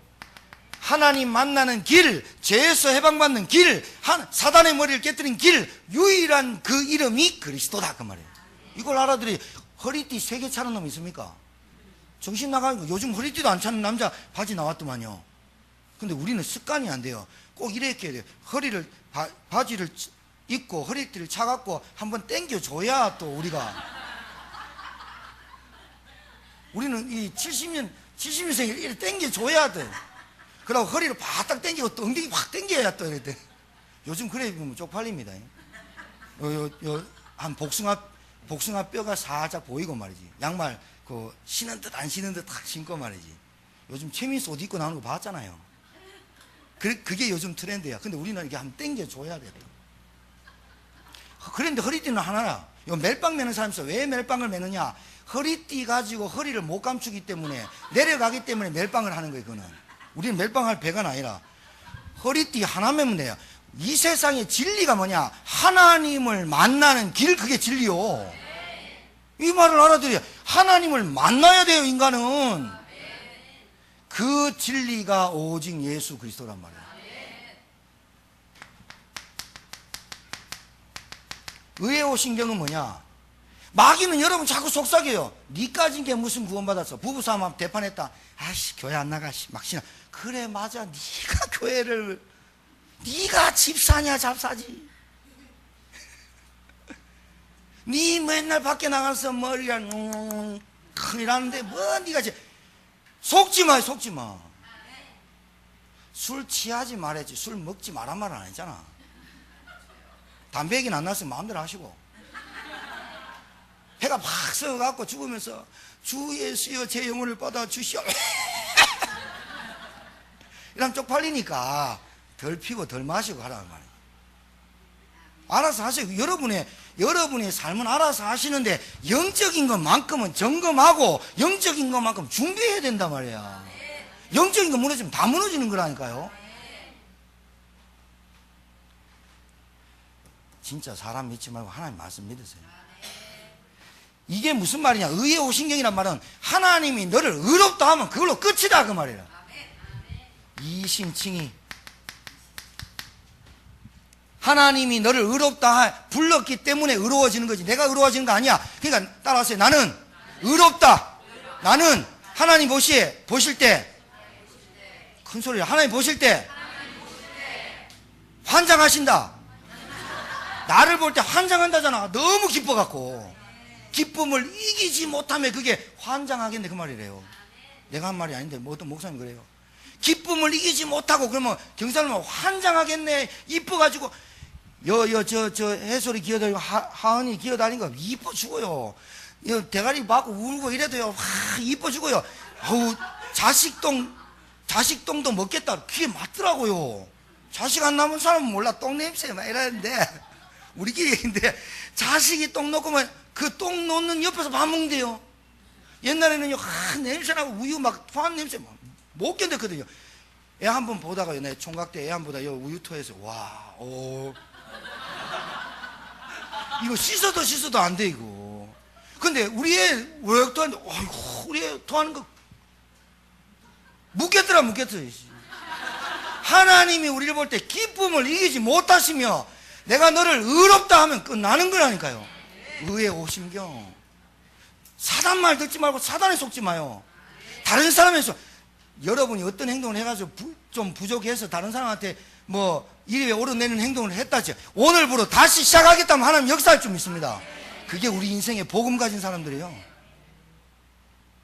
하나님 만나는 길, 죄에서 해방받는 길, 사단의 머리를 깨뜨린 길, 유일한 그 이름이 그리스도다 그 말이에요. 이걸 알아들이. 허리띠 3개 차는 놈 있습니까? 정신 나가는 거. 요즘 허리띠도 안 차는 남자 바지 나왔더만요. 근데 우리는 습관이 안 돼요. 꼭 이렇게 해야 돼요. 허리를 바지를 입고 허리띠를 차갖고 한번 당겨줘야 또 우리는 이 70년생을 이렇게 당겨줘야 돼. 그러고 허리를 바짝 당기고 또 엉덩이 확 당겨야 또 이랬대. 요즘 그래 입으면 쪽팔립니다. 한 복숭아 뼈가 살짝 보이고 말이지. 양말 그 신은 듯 안 신은 듯 탁 신고 말이지. 요즘 최민수 옷 입고 나오는 거 봤잖아요. 그게 요즘 트렌드야. 근데 우리는 이게 한번 당겨줘야 돼. 그런데 허리띠는 하나라. 요 멜빵 매는 사람이 있어. 왜 멜빵을 매느냐? 허리띠 가지고 허리를 못 감추기 때문에, 내려가기 때문에 멜빵을 하는 거예요. 그거는 우리는 멜빵할 배가 아니라 허리띠 하나 매면 돼요. 이 세상의 진리가 뭐냐? 하나님을 만나는 길, 그게 진리요. 이 말을 알아들어야. 하나님을 만나야 돼요. 인간은 그 진리가 오직 예수 그리스도란 말이에요. 의에오신경은 뭐냐? 마귀는 여러분 자꾸 속삭여요. 니 가진 게 무슨 구원받았어? 부부싸움 대판했다. 아씨 교회 안 나가. 막 신나. 그래 맞아. 니가 교회를, 니가 집사냐 잡사지. 니 맨날 밖에 나가서 머리가 큰일 하는데 뭐 니가 속지 마. 속지 마. 술 취하지 말았지. 술 먹지 말란 말은 안 했잖아. 담배 얘기는 안 났으면 마음대로 하시고. 해가 팍 썩어갖고 죽으면서 주 예수여 제 영혼을 받아 주시오. 이러면 쪽팔리니까 덜 피고 덜 마시고 하라는 말이에요. 알아서 하세요. 여러분의 삶은 알아서 하시는데 영적인 것만큼은 점검하고 영적인 것만큼 준비해야 된단 말이야. 영적인 거 무너지면 다 무너지는 거라니까요. 진짜 사람 믿지 말고 하나님 말씀 믿으세요. 이게 무슨 말이냐? 의에오신경이란 말은 하나님이 너를 의롭다 하면 그걸로 끝이다 그 말이라. 이심칭의. 하나님이 너를 의롭다 불렀기 때문에 의로워지는 거지. 내가 의로워지는 거 아니야. 그러니까 따라하세요. 나는 의롭다. 나는 하나님 보실 때 큰 소리야. 하나님 보실 때 환장하신다. 나를 볼 때 환장한다잖아. 너무 기뻐갖고. 기쁨을 이기지 못하면 그게 환장하겠네 그 말이래요. 내가 한 말이 아닌데 뭐 어떤 목사님 그래요. 기쁨을 이기지 못하고 그러면 경찰은 환장하겠네. 이뻐가지고 저 해솔이 기어다니고 하은이 기어다니는 거 이뻐 죽어요. 대가리 받고 울고 이래도요 이뻐 죽어요. 아우 자식똥도 먹겠다. 그게 맞더라고요. 자식 안 남은 사람은 몰라. 똥 냄새 막 이러는데 우리끼리 얘기인데 자식이 똥 놓고면 그 똥 놓는 옆에서 밥 먹는데요. 옛날에는요 냄새나고 우유 막 토한 냄새 못 견뎠거든요. 애 한 번 보다가요, 내 총각 때 애 한 번 보다 우유 토해서 이거 씻어도 안 돼 이거. 근데 우리 애 왜 토하는데 우리 애 토하는 거 묻겠더라. 하나님이 우리를 볼 때 기쁨을 이기지 못하시며 내가 너를 의롭다 하면 끝나는 거라니까요. 의에오신경. 사단 말 듣지 말고 사단에 속지 마요. 다른 사람에서 여러분이 어떤 행동을 해가지고 좀 부족해서 다른 사람한테 뭐 이리에 오르내는 행동을 했다지 오늘부로 다시 시작하겠다면 하나님 역사할 줄 믿습니다. 그게 우리 인생에 복음 가진 사람들이에요.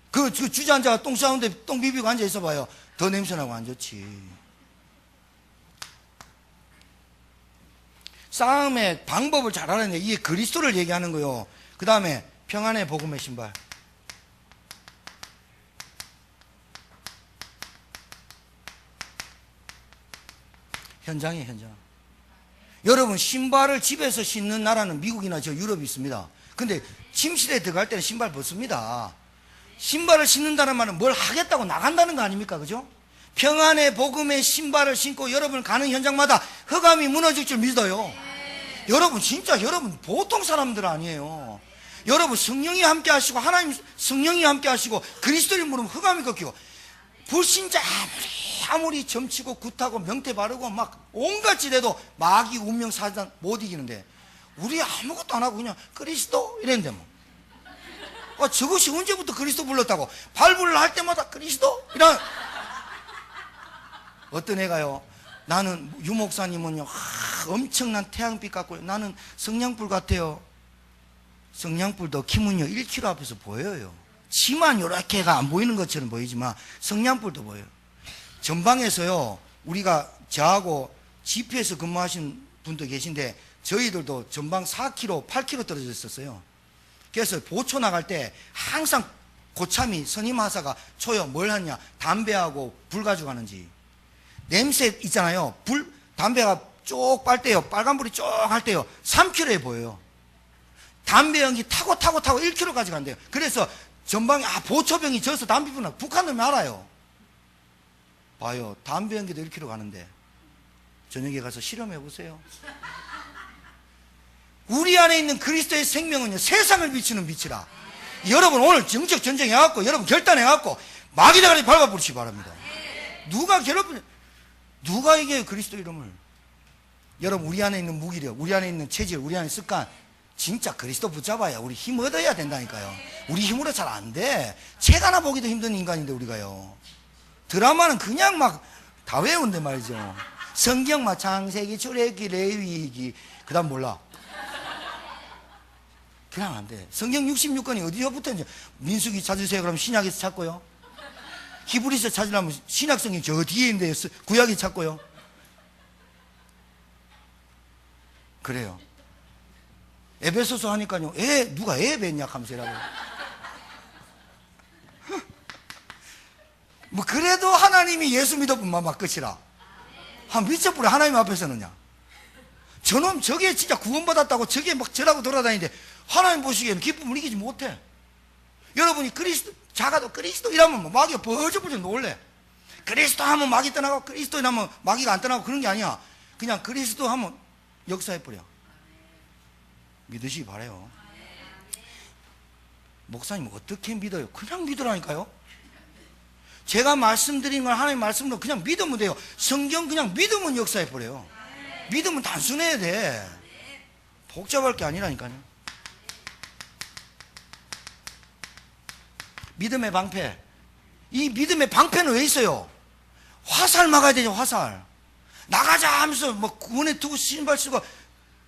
그 주저앉아가 똥 싸우는데 똥 비비고 앉아 있어 봐요. 더 냄새나고 안 좋지. 싸움의 방법을 잘 알았는데 이게 그리스도를 얘기하는 거요. 그 다음에 평안의 복음의 신발. 현장이에요, 현장. 여러분 신발을 집에서 신는 나라는 미국이나 저 유럽이 있습니다. 근데 침실에 들어갈 때는 신발 벗습니다. 신발을 신는다는 말은 뭘 하겠다고 나간다는 거 아닙니까? 그죠? 평안의 복음의 신발을 신고 여러분 가는 현장마다 흑암이 무너질 줄 믿어요. 여러분 진짜 여러분 보통 사람들 아니에요. 여러분 성령이 함께 하시고 하나님 성령이 함께 하시고 그리스도를 물으면 흑암이 꺾이고 불신자 아무리 점치고 굿하고 명태 바르고 막 온갖 짓해도 마귀 운명 사단 못 이기는데 우리 아무것도 안 하고 그냥 그리스도 이랬는데 뭐 저것이 언제부터 그리스도 불렀다고 발부를 할 때마다 그리스도 이런. 어떤 애가요, 나는 유목사님은요 엄청난 태양빛 같고요, 나는 성냥불 같아요. 성냥불도 키면요 1km 앞에서 보여요. 치만 요렇게가 안 보이는 것처럼 보이지만 성냥불도 보여요. 전방에서요 우리가 저하고 GP에서 근무하신 분도 계신데 저희들도 전방 4km 8km 떨어져 있었어요. 그래서 보초 나갈 때 항상 고참이 선임 하사가 초요 뭘 하냐, 담배하고 불 가져가는지. 냄새 있잖아요. 담배가 쪽 빨 때요, 빨간불이 쪽 할 때요 3km에 보여요. 담배 연기 타고 1km까지 간대요. 그래서 전방에 보초병이 져서 담배 피우나 북한 놈이 알아요. 봐요, 담배 연기도 1km 가는데 저녁에 가서 실험해 보세요. 우리 안에 있는 그리스도의 생명은요 세상을 비추는 빛이라. 여러분 오늘 정책 전쟁 해갖고 여러분 결단해 갖고 마귀대가리 밟아버리시기 바랍니다. 누가 누가 이겨요 그리스도 이름을? 여러분 우리 안에 있는 무기력, 우리 안에 있는 체질, 우리 안에 습관 진짜 그리스도 붙잡아야 우리 힘 얻어야 된다니까요. 우리 힘으로 잘 안 돼. 책 하나 보기도 힘든 인간인데 우리가요. 드라마는 그냥 막 다 외운데 말이죠. 성경 막 창세기, 출애굽기, 레위기 그 다음 몰라. 그냥 안 돼. 성경 66권이 어디서 붙었는지 민수기 찾으세요 그러면 신약에서 찾고요, 히브리서 찾으려면 신약성이 저 뒤에 있는데 구약이 찾고요. 그래요. 에베소서 하니까요 누가 애 뱉냐 감세라고. 뭐 그래도 하나님이 예수 믿어보면 막 끝이라. 한 미쳐버려 하나님 앞에서는요. 저놈 저게 진짜 구원받았다고 저게 막 저라고 돌아다니는데 하나님 보시기에는 기쁨을 이기지 못해. 여러분이 그리스도 작아도 그리스도 이러면 뭐 마귀가 버저버저 놀래. 그리스도 하면 마귀 떠나고 그리스도 하면 마귀가 안 떠나고 그런 게 아니야. 그냥 그리스도 하면 역사해버려. 믿으시기 바라요. 목사님 어떻게 믿어요? 그냥 믿으라니까요. 제가 말씀드린 걸 하나님 말씀으로 그냥 믿으면 돼요. 성경 그냥 믿으면 역사해버려요. 믿으면 단순해야 돼. 복잡할 게 아니라니까요. 믿음의 방패. 이 믿음의 방패는 왜 있어요? 화살 막아야 되죠. 화살. 나가자 하면서 뭐 구원에 두고 신발 쓰고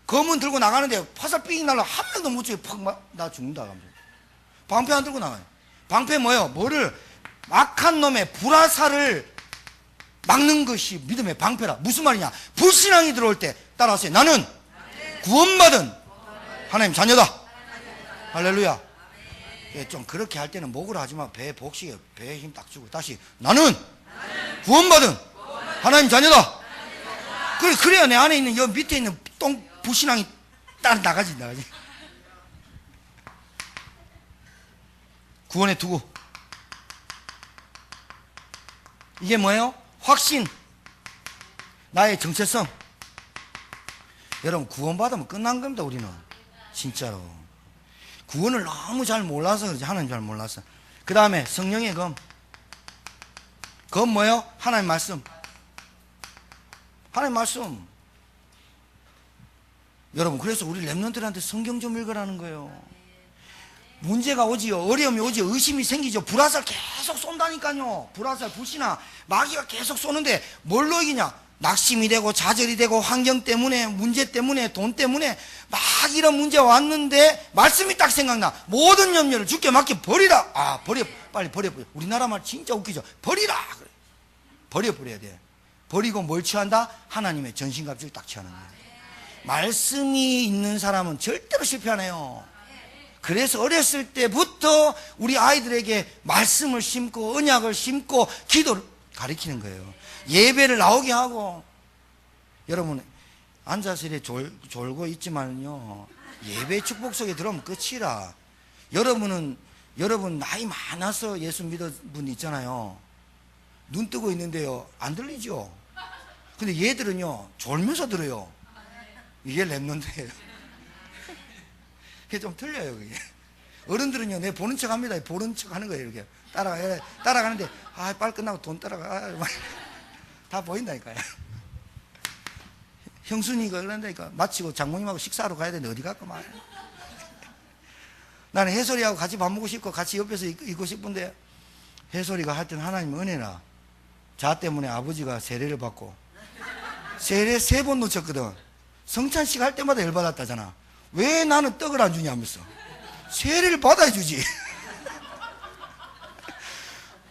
검은 들고 나가는데 화살 삥 날라 한 명도 못 죽여. 나 죽는다. 방패 안 들고 나가요. 방패 뭐예요? 뭐를 악한 놈의 불화살을 막는 것이 믿음의 방패라. 무슨 말이냐? 불신앙이 들어올 때 따라하세요. 나는 구원받은 하나님 자녀다. 할렐루야. 좀 그렇게 할 때는 목으로 하지만 배에 복식에 배에 힘 딱 주고 다시 나는 구원받은 하나님 자녀다. 그래야 내 안에 있는 여 밑에 있는 똥 불신앙이 딱 나가지. 구원에 두고. 이게 뭐예요? 확신. 나의 정체성. 여러분 구원받으면 끝난 겁니다. 우리는 진짜로 구원을 너무 잘 몰라서 그러지. 하나님 잘 몰라서. 그 다음에 성령의 검. 검 뭐예요? 하나님 말씀. 하나님 말씀. 여러분 그래서 우리 렘넌트들한테 성경 좀 읽으라는 거예요. 문제가 오지요. 어려움이 오지요. 의심이 생기죠. 불화살 계속 쏜다니까요. 불화살, 불신앙, 마귀가 계속 쏘는데 뭘로 이기냐? 낙심이 되고 좌절이 되고 환경 때문에, 문제 때문에, 돈 때문에 막 이런 문제가 왔는데 말씀이 딱 생각나. 모든 염려를 주께 맡겨 버리라. 빨리 버려. 우리나라 말 진짜 웃기죠. 버리라. 버려야 돼. 버리고 뭘 취한다? 하나님의 전신갑주를 딱 취하는 거예요. 말씀이 있는 사람은 절대로 실패 안 해요. 그래서 어렸을 때부터 우리 아이들에게 말씀을 심고 언약을 심고 기도를 가르치는 거예요. 예배를 나오게 하고. 여러분 앉아서 이렇게 졸고 있지만요 예배 축복 속에 들어오면 끝이라. 여러분 나이 많아서 예수 믿은 분 있잖아요. 눈 뜨고 있는데요, 안 들리죠? 근데 얘들은요, 졸면서 들어요. 이게 랩넌트예요. 그게 좀 틀려요, 그게. 어른들은요, 내 보는 척 합니다. 보는 척 하는 거예요, 이렇게. 따라가는데, 아, 빨리 끝나고 돈 따라가. 다 보인다니까요. 형순이가 그런다니까. 마치고 장모님하고 식사하러 가야 되는데 어디 갈까 말. 나는 해솔이하고 같이 밥 먹고 싶고 같이 옆에서 있고 싶은데, 해솔이가 하여튼 하나님 은혜라. 자 때문에 아버지가 세례를 받고, 세례 3번 놓쳤거든. 성찬식 할 때마다 열받았다잖아. 왜 나는 떡을 안 주냐면서. 세례를 받아야 주지.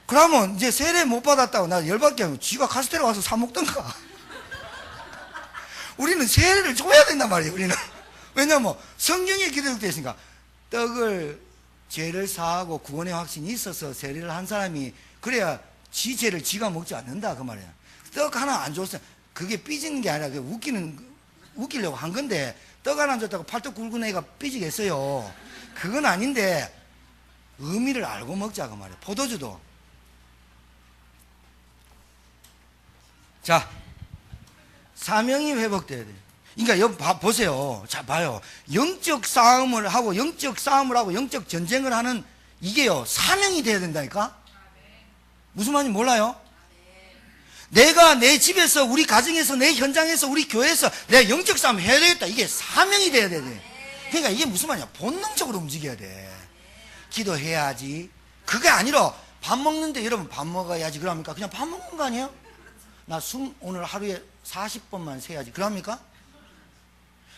그러면 이제 세례 못 받았다고 나 열받게 하면 지가 카스테라 와서 사 먹던가. 우리는 세례를 줘야 된단 말이에요, 우리는. 왜냐면 성경에 기록되어 있으니까 떡을 죄를 사하고 구원의 확신이 있어서 세례를 한 사람이 그래야 지 죄를 지가 먹지 않는다 그 말이야. 떡 하나 안 줬어. 그게 삐지는 게 아니라 웃기려고 한 건데, 떡 하나 안 줬다고 팔뚝 굵은 애가 삐지겠어요. 그건 아닌데 의미를 알고 먹자 그 말이야. 포도주도. 자, 사명이 회복돼야 돼. 그러니까 여기 보세요. 자, 봐요. 영적 싸움을 하고 영적 전쟁을 하는 이게요, 사명이 돼야 된다니까? 무슨 말인지 몰라요? 내가 내 집에서, 우리 가정에서, 내 현장에서, 우리 교회에서 내가 영적 싸움 해야 되겠다. 이게 사명이 돼야 돼. 그러니까 이게 무슨 말이냐? 본능적으로 움직여야 돼. 기도해야지. 그게 아니라 밥 먹는데 여러분 밥 먹어야지 그럽니까? 그냥 밥 먹는 거 아니에요? 나 숨 오늘 하루에 40번만 세야지 그럽니까?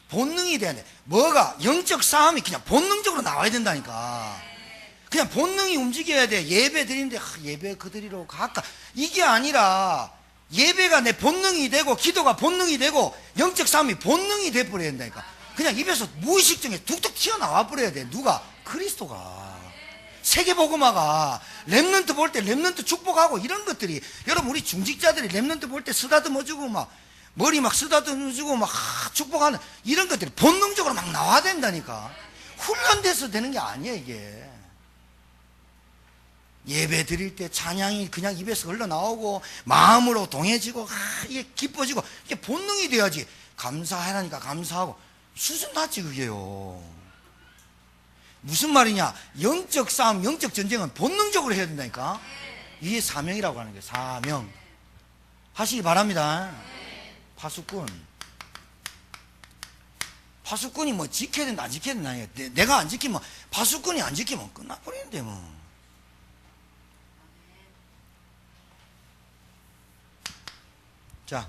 본능이 돼야 돼. 뭐가? 영적 싸움이 그냥 본능적으로 나와야 된다니까. 그냥 본능이 움직여야 돼. 예배 드리는데 예배 그들이로 갈까? 이게 아니라 예배가 내 본능이 되고 기도가 본능이 되고 영적 싸움이 본능이 돼버려야 된다니까. 그냥 입에서 무의식 중에 툭툭 튀어나와 버려야 돼. 누가? 그리스도가. 세계복음화가 렘넌트 볼 때 렘넌트 축복하고 이런 것들이, 여러분 우리 중직자들이 렘넌트 볼 때 쓰다듬어주고 막 머리 막 쓰다듬어주고 막 축복하는 이런 것들이 본능적으로 막 나와야 된다니까. 훈련돼서 되는 게 아니야 이게. 예배 드릴 때 찬양이 그냥 입에서 흘러나오고 마음으로 동해지고 이게 기뻐지고 이게 본능이 돼야지. 감사하라니까 감사하고 수준 낮지 그게요. 무슨 말이냐? 영적 싸움, 영적 전쟁은 본능적으로 해야 된다니까. 이게 사명이라고 하는 거예요. 사명 하시기 바랍니다. 파수꾼이 뭐 지켜야 된다 안 지켜야 된다. 내가 안 지키면, 파수꾼이 안 지키면 끝나버리는데 뭐. 자,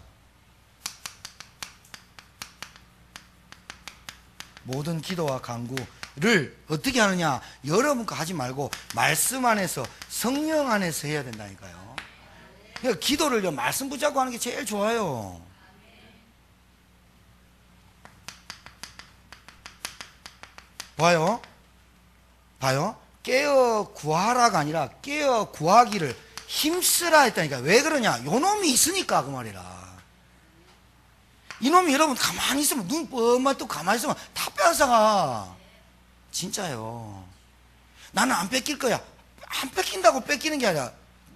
모든 기도와 간구를 어떻게 하느냐? 여러분과 하지 말고 말씀 안에서, 성령 안에서 해야 된다니까요. 그러니까 기도를 말씀 붙잡고 하는 게 제일 좋아요. 봐요. 깨어 구하라가 아니라 깨어 구하기를 힘쓰라 했다니까. 왜 그러냐? 요 놈이 있으니까 그 말이라. 이놈이 여러분 가만히 있으면, 눈 뻔만 또 가만히 있으면 다 빼앗아가. 진짜요. 나는 안 뺏길 거야. 안 뺏긴다고 뺏기는 게 아니라,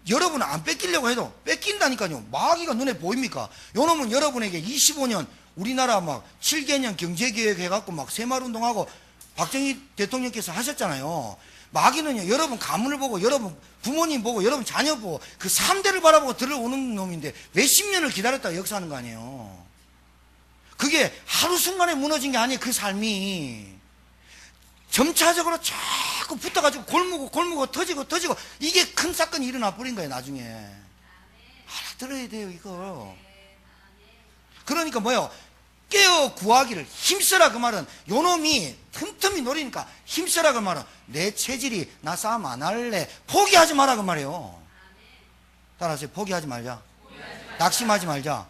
여러분은 안 뺏기려고 해도 뺏긴다니까요. 마귀가 눈에 보입니까? 요 놈은 여러분에게 25년 우리나라 막 7개년 경제계획 해갖고 막 새마을운동하고 박정희 대통령께서 하셨잖아요. 마귀는요, 여러분 가문을 보고, 여러분 부모님 보고, 여러분 자녀 보고, 그 3대를 바라보고 들어오는 놈인데 몇십 년을 기다렸다 역사하는 거 아니에요. 그게 하루순간에 무너진 게 아니에요. 그 삶이 점차적으로 자꾸 붙어가지고 골무고 터지고 이게 큰 사건이 일어나 버린 거예요. 나중에 알아들어야 돼요 이거. 그러니까 뭐예요? 깨어 구하기를 힘쓰라 그 말은, 요놈이 틈틈이 노리니까 힘쓰라 그 말은, 내 체질이 나 싸움 안 할래, 포기하지 마라 그 말이에요. 따라하세요. 포기하지 말자. 낙심하지 말자.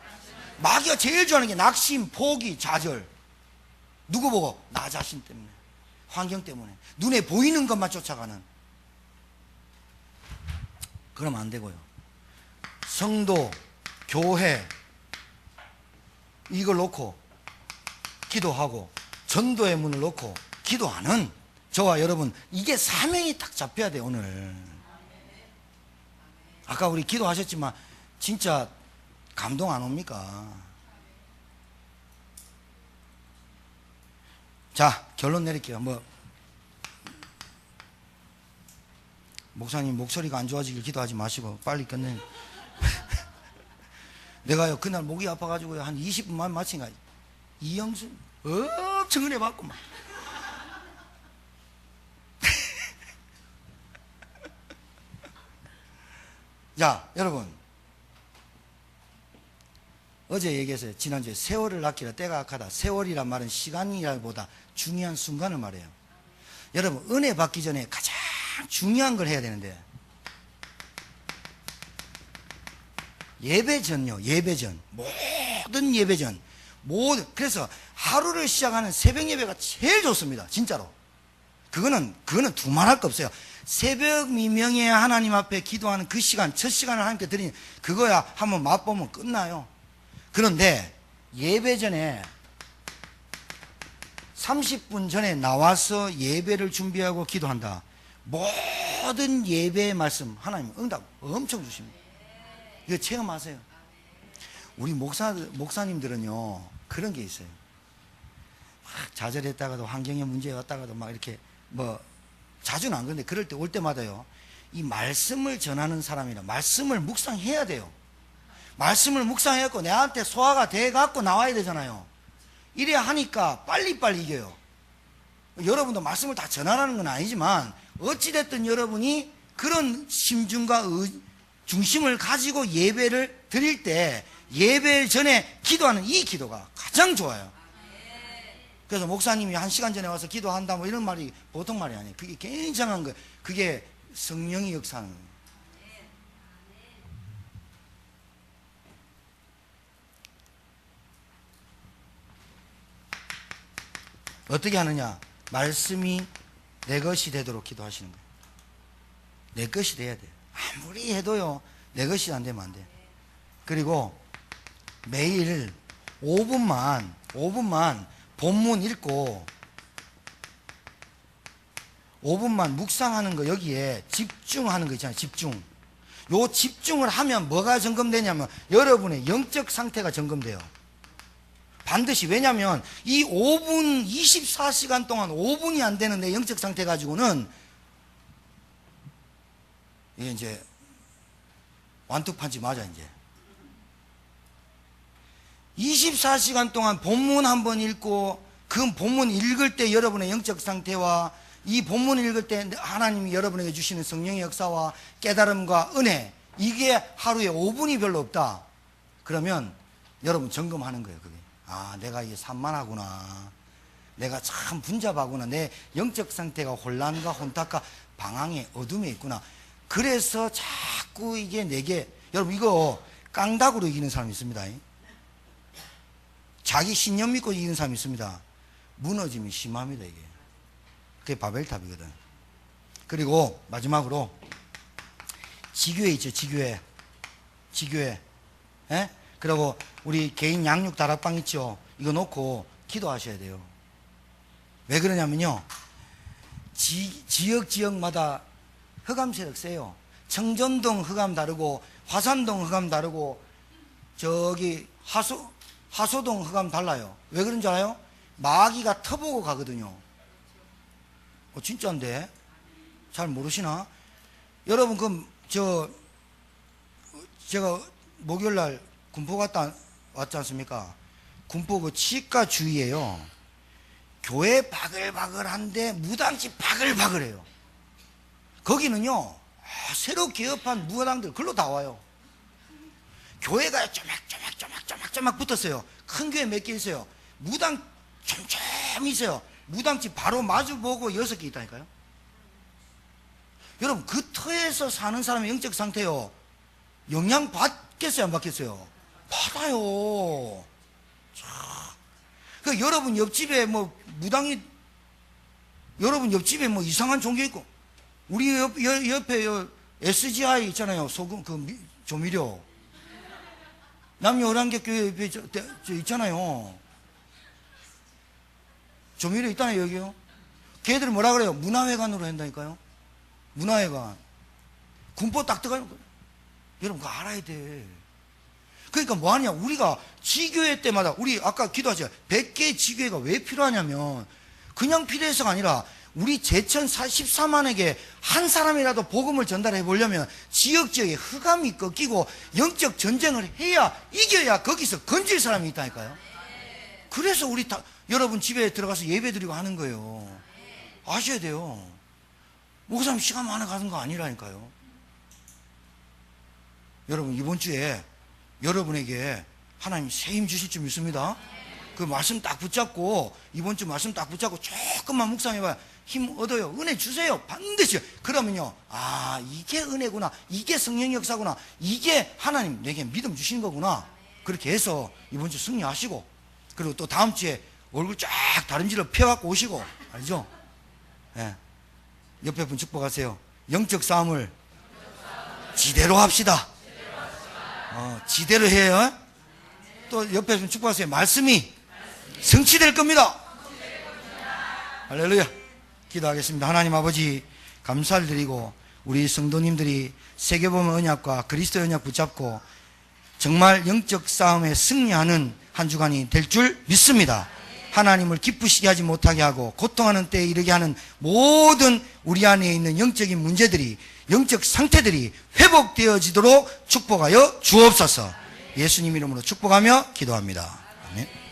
마귀가 제일 좋아하는 게 낙심, 포기, 좌절. 누구 보고? 나 자신 때문에, 환경 때문에, 눈에 보이는 것만 쫓아가는. 그러면 안 되고요. 성도, 교회 이걸 놓고 기도하고, 전도의 문을 놓고 기도하는 저와 여러분, 이게 사명이 딱 잡혀야 돼요 오늘. 아까 우리 기도하셨지만 진짜 감동 안 옵니까? 자, 결론 내릴게요. 목사님 목소리가 안 좋아지길 기도하지 마시고 빨리 끝내. 내가요 그날 목이 아파가지고요 한 20분만 마친가 이영수 엄청 은혜 받고 막. 자, 여러분, 어제 얘기했어요. 지난주에 세월을 아끼라 때가 악하다. 세월이란 말은 시간이라기보다 중요한 순간을 말해요. 여러분, 은혜 받기 전에 가장 중요한 걸 해야 되는데, 예배전요. 예배전, 모든 예배전, 그래서 하루를 시작하는 새벽 예배가 제일 좋습니다. 진짜로. 그거는 두말할 거 없어요. 새벽 미명에 하나님 앞에 기도하는 그 시간, 첫 시간을 하나님께 드리니 그거야 한번 맛보면 끝나요. 그런데 예배 전에 30분 전에 나와서 예배를 준비하고 기도한다. 모든 예배의 말씀 하나님 응답 엄청 주십니다. 이거 체험하세요. 우리 목사님들은요 그런 게 있어요. 막 좌절했다가도 환경에 문제 왔다가도 막 이렇게 자주는 안 그런데 그럴 때 올 때마다요 이 말씀을 전하는 사람이라 말씀을 묵상해야 돼요. 말씀을 묵상해갖고 내한테 소화가 돼갖고 나와야 되잖아요. 이래야 하니까 빨리빨리 이겨요. 여러분도 말씀을 다 전하라는 건 아니지만 어찌됐든 여러분이 그런 심중과 중심을 가지고 예배를 드릴 때 예배 전에 기도하는 이 기도가 가장 좋아요. 그래서 목사님이 1시간 전에 와서 기도한다 이런 말이 보통 말이 아니에요. 그게 굉장한 거예요. 그게 성령이 역사하는 거예요. 어떻게 하느냐? 말씀이 내 것이 되도록 기도하시는 거예요. 내 것이 돼야 돼요. 아무리 해도요 내 것이 안 되면 안 돼요. 그리고 매일 5분만 본문 읽고 5분만 묵상하는 거, 여기에 집중하는 거 있잖아요. 요 집중을 하면 뭐가 점검되냐면 여러분의 영적 상태가 점검돼요. 반드시. 왜냐하면 이 5분 24시간 동안 5분이 안 되는 내 영적 상태 가지고는 이게 이제 완투판치 맞아. 이제 24시간 동안 본문 한번 읽고 그 본문 읽을 때 여러분의 영적 상태와 이 본문 읽을 때 하나님이 여러분에게 주시는 성령의 역사와 깨달음과 은혜, 이게 하루에 5분이 별로 없다. 그러면 여러분 점검하는 거예요. 그게 내가 이게 산만하구나, 내가 참 분잡하구나, 내 영적 상태가 혼란과 혼탁과 방황의 어둠에 있구나. 그래서 자꾸 이게 내게, 여러분 이거 깡다구로 이기는 사람이 있습니다. 자기 신념 믿고 이기는 사람이 있습니다. 무너짐이 심합니다. 이게 그게 바벨탑이거든. 그리고 마지막으로 지교회 있죠. 지교회. 예? 그리고 우리 개인 양육 다락방 있죠. 이거 놓고 기도하셔야 돼요. 왜 그러냐면요, 지역마다 흑암 세력 세요. 청전동 흑암 다르고 화산동 흑암 다르고 저기 하소동 흑암 달라요. 왜 그런 줄 알아요? 마귀가 터보고 가거든요. 진짜인데 잘 모르시나? 여러분 제가 목요일날 군포 갔다 왔지 않습니까? 군포 그 치과 주위에요 교회 바글바글한데 무당집 바글바글해요. 거기는요 새로 개업한 무당들 글로 다 와요. 교회가 쪼막 붙었어요. 큰 교회 몇 개 있어요. 무당 촘촘히 있어요. 무당집 바로 마주보고 6개 있다니까요. 여러분 그 터에서 사는 사람의 영적 상태요, 영향 받겠어요 안 받겠어요? 받아요. 그 여러분 옆집에 무당이, 여러분 옆집에 이상한 종교 있고, 우리 옆에 SGI 있잖아요. 소금 조미료. 남녀어랑객교회 옆에 저 있잖아요. 조미료 있다네요. 여기요. 걔들 뭐라 그래요? 문화회관으로 한다니까요. 문화회관. 군포 딱 들어가요. 여러분 그거 알아야 돼. 그러니까 뭐하냐, 우리가 지교회 때마다, 우리 아까 기도하죠, 100개의 지교회가 왜 필요하냐면 그냥 필요해서가 아니라 우리 제천 14만에게 한 사람이라도 복음을 전달해 보려면 지역지역에 흑암이 꺾이고 영적 전쟁을 해야, 이겨야 거기서 건질 사람이 있다니까요. 그래서 우리 여러분 집에 들어가서 예배 드리고 하는 거예요. 아셔야 돼요. 목사님 시간 많아 가는 거 아니라니까요. 여러분 이번 주에 여러분에게 하나님 새 힘 주실 줄 믿습니다. 그 말씀 딱 붙잡고, 이번 주 말씀 딱 붙잡고 조금만 묵상해봐야 힘 얻어요. 은혜 주세요. 반드시. 그러면요, 아, 이게 은혜구나, 이게 성령 역사구나, 이게 하나님 내게 믿음 주시는 거구나. 그렇게 해서 이번 주 승리하시고, 그리고 또 다음 주에 얼굴 쫙 다림질을 펴갖고 오시고, 알죠? 예. 옆에 분 축복하세요. 영적 싸움을 지대로 합시다. 지대로 해요. 또 옆에 분 축복하세요. 말씀이 성취될 겁니다. 할렐루야. 기도하겠습니다. 하나님 아버지, 감사를 드리고 우리 성도님들이 세계보험 언약과 그리스도 언약 붙잡고 정말 영적 싸움에 승리하는 한 주간이 될 줄 믿습니다. 하나님을 기쁘시게 하지 못하게 하고 고통하는 때에 이르게 하는 모든 우리 안에 있는 영적인 문제들이, 영적 상태들이 회복되어지도록 축복하여 주옵소서. 예수님 이름으로 축복하며 기도합니다. 아멘.